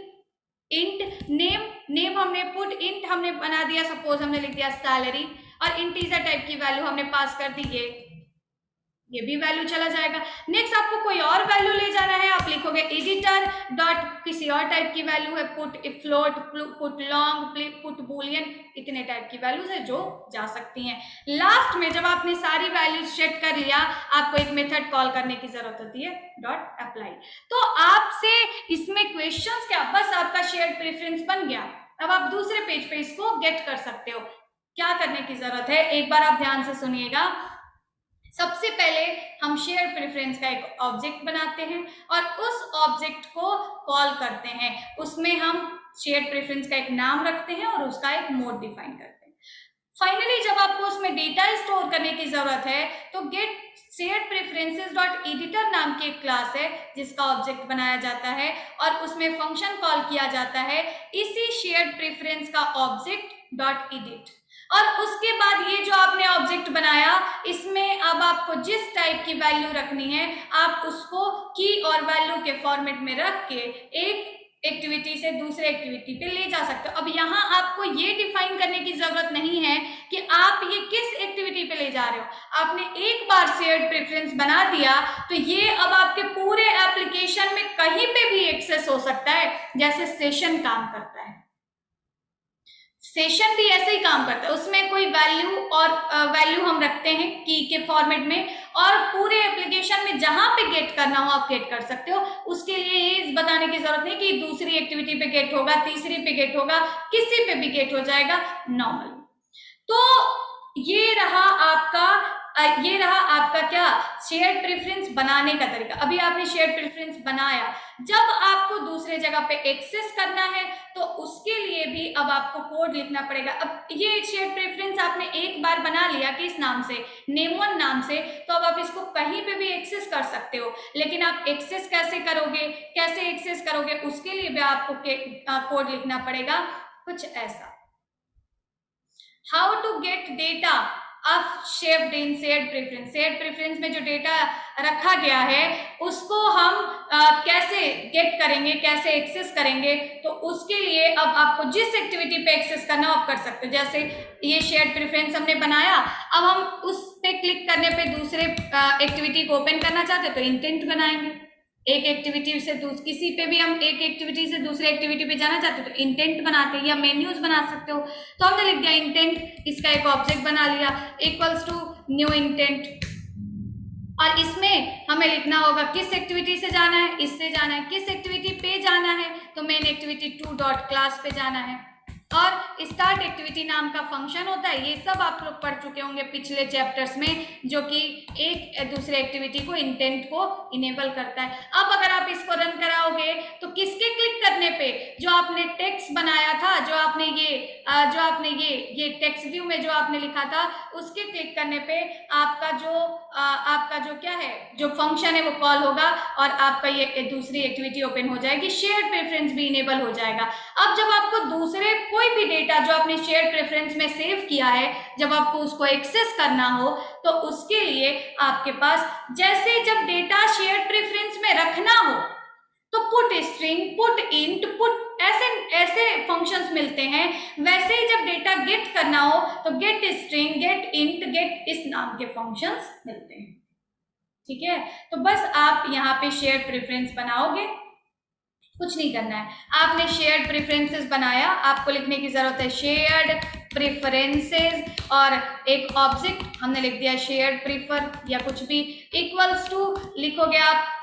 name हमने पुट इंट हमने बना दिया, सपोज हमने लिख दिया सैलरी और इंटीजर टाइप की वैल्यू हमने पास कर दी, ये भी वैल्यू चला जाएगा। नेक्स्ट आपको कोई और वैल्यू ले जाना है, आप लिखोगे एडिटर डॉट किसी और टाइप की वैल्यू है, put float, put long, put Boolean, इतने टाइप की वैल्यूज है जो जा सकती हैं। लास्ट में जब आपने सारी वैल्यूज सेट कर लिया आपको एक मेथड कॉल करने की जरूरत होती है, डॉट अप्लाई। तो आपसे इसमें क्वेश्चंस क्या, बस आपका शेयर्ड प्रेफरेंस बन गया। अब आप दूसरे पेज पे इसको गेट कर सकते हो। क्या करने की जरूरत है, एक बार आप ध्यान से सुनिएगा। सबसे पहले हम शेयर प्रेफरेंस का एक ऑब्जेक्ट बनाते हैं और उस ऑब्जेक्ट को कॉल करते हैं, उसमें हम शेयर प्रेफरेंस का एक नाम रखते हैं और उसका एक मोड डिफाइन करते हैं। फाइनली जब आपको उसमें डेटा स्टोर करने की जरूरत है तो get shared preferences dot editor नाम की एक क्लास है जिसका ऑब्जेक्ट बनाया जाता है और उसमें फंक्शन कॉल किया जाता है इसी शेयर्ड प्रेफरेंस का ऑब्जेक्ट डॉट एडिट। और उसके बाद ये जो आपने ऑब्जेक्ट बनाया इसमें अब आपको जिस टाइप की वैल्यू रखनी है आप उसको की और वैल्यू के फॉर्मेट में रख के एक एक्टिविटी से दूसरे एक्टिविटी पे ले जा सकते हो। अब यहाँ आपको ये डिफाइन करने की जरूरत नहीं है कि आप ये किस एक्टिविटी पे ले जा रहे हो, आपने एक बार शेयर्ड प्रेफरेंस बना दिया तो ये अब आपके पूरे एप्लीकेशन में कहीं पे भी एक्सेस हो सकता है। जैसे सेशन काम करता है, सेशन भी ऐसे ही काम करता है, उसमें कोई वैल्यू और वैल्यू हम रखते हैं की के फॉर्मेट में और पूरे एप्लीकेशन में जहां पे गेट करना हो आप गेट कर सकते हो। उसके लिए ये बताने की जरूरत नहीं कि दूसरी एक्टिविटी पे गेट होगा, तीसरी पे गेट होगा, किसी पे भी गेट हो जाएगा नॉर्मल। तो ये रहा आपका क्या, शेयर्ड प्रेफरेंस बनाने का तरीका। अभी आपने शेयर्ड प्रेफरेंस बनाया, जब आपको दूसरे जगह पे एक्सेस करना है तो उसके लिए भी अब आपको कोड लिखना पड़ेगा। अब ये शेयर्ड प्रेफरेंस आपने एक बार बना लिया किस नाम से, नेम1 नाम से, तो अब आप इसको कहीं पे भी एक्सेस कर सकते हो। लेकिन आप एक्सेस कैसे करोगे उसके लिए भी आपको कोड लिखना पड़ेगा कुछ ऐसा। How to get data of shaped in shared preference, shared preference में जो डेटा रखा गया है उसको हम कैसे गेट करेंगे, कैसे एक्सेस करेंगे, तो उसके लिए अब आपको जिस एक्टिविटी पे एक्सेस करना हो आप कर सकते हो। जैसे ये शेयर्ड प्रेफरेंस हमने बनाया, अब हम उस पे क्लिक करने पे दूसरे एक्टिविटी को ओपन करना चाहते हैं तो इंटेंट बनाएंगे। एक एक्टिविटी से किसी पे भी हम एक एक्टिविटी से दूसरे एक्टिविटी पे जाना चाहते हो तो इंटेंट बनाते हैं, या मेन्यूज बना सकते हो। तो हमने लिख दिया इंटेंट, इसका एक ऑब्जेक्ट बना लिया इक्वल्स टू न्यू इंटेंट, और इसमें हमें लिखना होगा किस एक्टिविटी से जाना है, इससे जाना है, किस एक्टिविटी पे जाना है तो मेन एक्टिविटी 2 डॉट क्लास पे जाना है, और स्टार्ट एक्टिविटी नाम का फंक्शन होता है। ये सब आप लोग पढ़ चुके होंगे पिछले चैप्टर्स में, जो कि एक दूसरे एक्टिविटी को इंटेंट को इनेबल करता है। अब अगर आप इसको रन कराओगे तो किसके क्लिक करने पे, जो आपने टेक्स्ट बनाया था, जो आपने ये टेक्स्ट व्यू में जो आपने लिखा था उसके क्लिक करने पे आपका जो क्या है, जो फंक्शन है वो कॉल होगा और आपका ये दूसरी एक्टिविटी ओपन हो जाएगी, शेयर्ड प्रेफरेंस भी इनेबल हो जाएगा। अब जब आपको दूसरे कोई भी डेटा जो आपने शेयर्ड प्रेफरेंस में सेव किया है जब आपको उसको एक्सेस करना हो तो उसके लिए आपके पास जैसे जब डेटा शेयर्ड प्रेफरेंस में रखना हो तो put string, put int, put ऐसे ऐसे फंक्शंस मिलते हैं। वैसे ही जब डेटा गेट करना हो तो get string, get int, get इस नाम के फंक्शंस मिलते हैं। ठीक है, तो बस आप यहाँ पे शेयर्ड प्रेफरेंस बनाओगे, कुछ नहीं करना है। आपने शेयर्ड प्रेफरेंसेस बनाया, आपको लिखने की जरूरत है शेयर्ड प्रेफरेंसेस और एक ऑब्जेक्ट हमने लिख दिया शेयर्ड प्रेफर या कुछ भी, इक्वल्स टू लिखोगे आप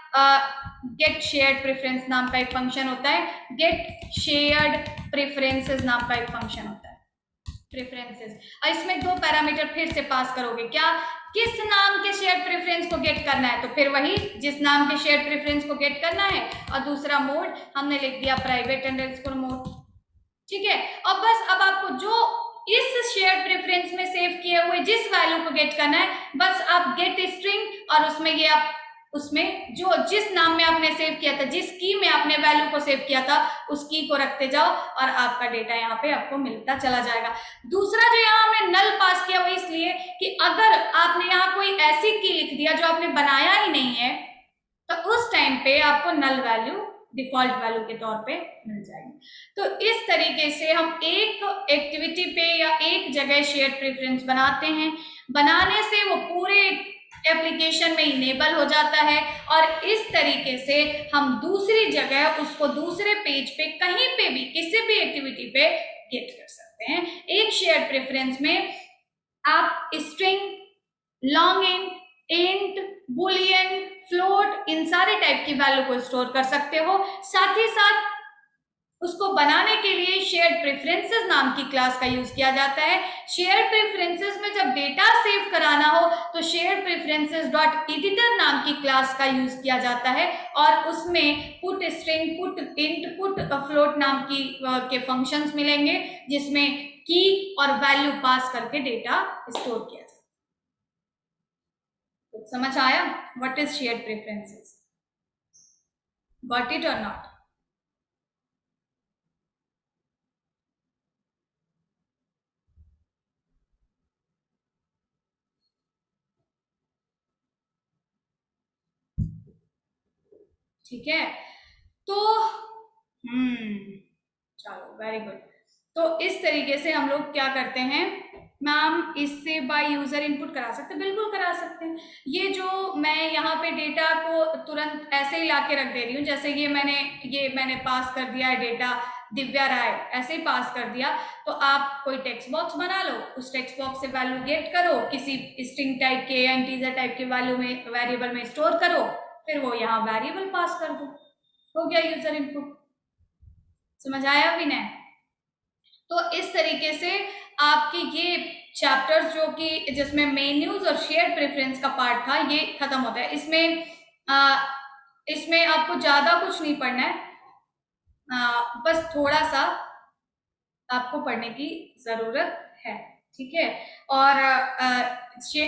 गेट शेयर्ड प्रेफरेंस नाम का एक फंक्शन होता है, गेट शेयर्ड प्रेफरेंसेस नाम का एक फंक्शन होता है प्रेफरेंसेस, और इसमें दो पैरामीटर फिर से पास करोगे, क्या, किस नाम के शेयर प्रेफरेंस को गेट करना है, तो फिर वही जिस नाम के शेयर प्रेफरेंस को गेट करना है, और दूसरा मोड हमने लिख दिया प्राइवेट अंडरस्कोर मोड। ठीक है, और बस अब आपको जो इस शेयर प्रेफरेंस में सेव किए हुए जिस वैल्यू को गेट करना है, बस आप गेट स्ट्रिंग और उसमें ये आप उसमें जो जिस नाम में आपने सेव किया था, जिस की में आपने वैल्यू को सेव किया था, उस की को रखते जाओ और आपका डेटा यहाँ पे आपको मिलता चला जाएगा। दूसरा जो यहाँ हमने नल पास किया वो इसलिए कि अगर आपने यहाँ कोई ऐसी की लिख दिया जो आपने बनाया ही नहीं है, तो उस टाइम पे आपको नल वैल्यू डिफॉल्ट वैल्यू के तौर पे मिल जाएगी। तो इस तरीके से हम एक एक्टिविटी पे या एक जगह शेयर प्रेफरेंस बनाते हैं, बनाने से वो पूरे एप्लीकेशन में इनेबल हो जाता है, और इस तरीके से हम दूसरी जगह उसको दूसरे पेज पे कहीं पे भी किसी भी एक्टिविटी पे गेट कर सकते हैं। एक शेयर प्रेफरेंस में आप string, long int, boolean, float, इन सारे टाइप की वैल्यू को स्टोर कर सकते हो। साथ ही साथ उसको बनाने के लिए शेयर्ड प्रेफरेंसेस नाम की क्लास का यूज किया जाता है। शेयर्ड प्रेफरेंसेस में जब डेटा सेव कराना हो तो शेयर्ड प्रेफरेंसेस डॉट एडिटर नाम की क्लास का यूज किया जाता है, और उसमें put string, put int, put float नाम की के फंक्शंस मिलेंगे जिसमें की और वैल्यू पास करके डेटा स्टोर किया जाता है। तो समझ आया what is shared preferences? Got it और नॉट? ठीक है, तो चलो वेरी गुड। तो इस तरीके से हम लोग क्या करते हैं, मैम इससे बाय यूजर इनपुट करा सकते हैं, बिल्कुल करा सकते हैं। ये जो मैं यहाँ पे डेटा को तुरंत ऐसे ही लाके रख दे रही हूँ, जैसे ये मैंने पास कर दिया है डेटा दिव्या राय, ऐसे ही पास कर दिया, तो आप कोई टेक्स्ट बॉक्स बना लो, उस टेक्स्ट बॉक्स से वैल्यू गेट करो, किसी स्ट्रिंग टाइप के या इंटीजर टाइप के वैल्यू में वेरिएबल में स्टोर करो, फिर वो यहाँ वेरिएबल पास कर दो, हो गया यूजर इनपुट। समझ आया विनय? तो इस तरीके से आपके ये चैप्टर्स जो कि जिसमें मेन्यूज और शेयर प्रेफरेंस का पार्ट था ये खत्म होता है। इसमें आपको ज्यादा कुछ नहीं पढ़ना है, बस थोड़ा सा आपको पढ़ने की जरूरत है। ठीक है, और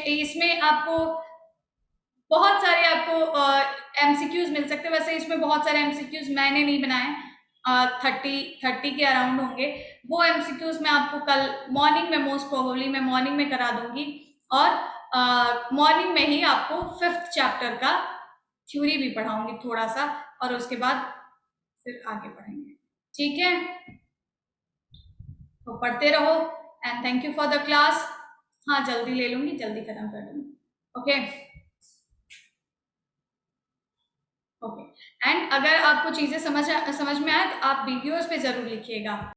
इसमें आपको बहुत सारे आपको एमसीक्यूज मिल सकते हैं। वैसे इसमें बहुत सारे एमसीक्यूज मैंने नहीं बनाए, 30 के अराउंड होंगे। वो एमसीक्यूज मैं आपको कल मॉर्निंग में, मोस्ट प्रोबेबली मैं मॉर्निंग में करा दूंगी, और मॉर्निंग में ही आपको 5th चैप्टर का थ्योरी भी पढ़ाऊंगी थोड़ा सा, और उसके बाद फिर आगे पढ़ेंगे। ठीक है, तो पढ़ते रहो and thank you for the class. हाँ जल्दी ले लूंगी, जल्दी खत्म कर दूंगी। ओके ओके, एंड अगर आपको चीजें समझ में आए तो आप वीडियोस पे जरूर लिखिएगा।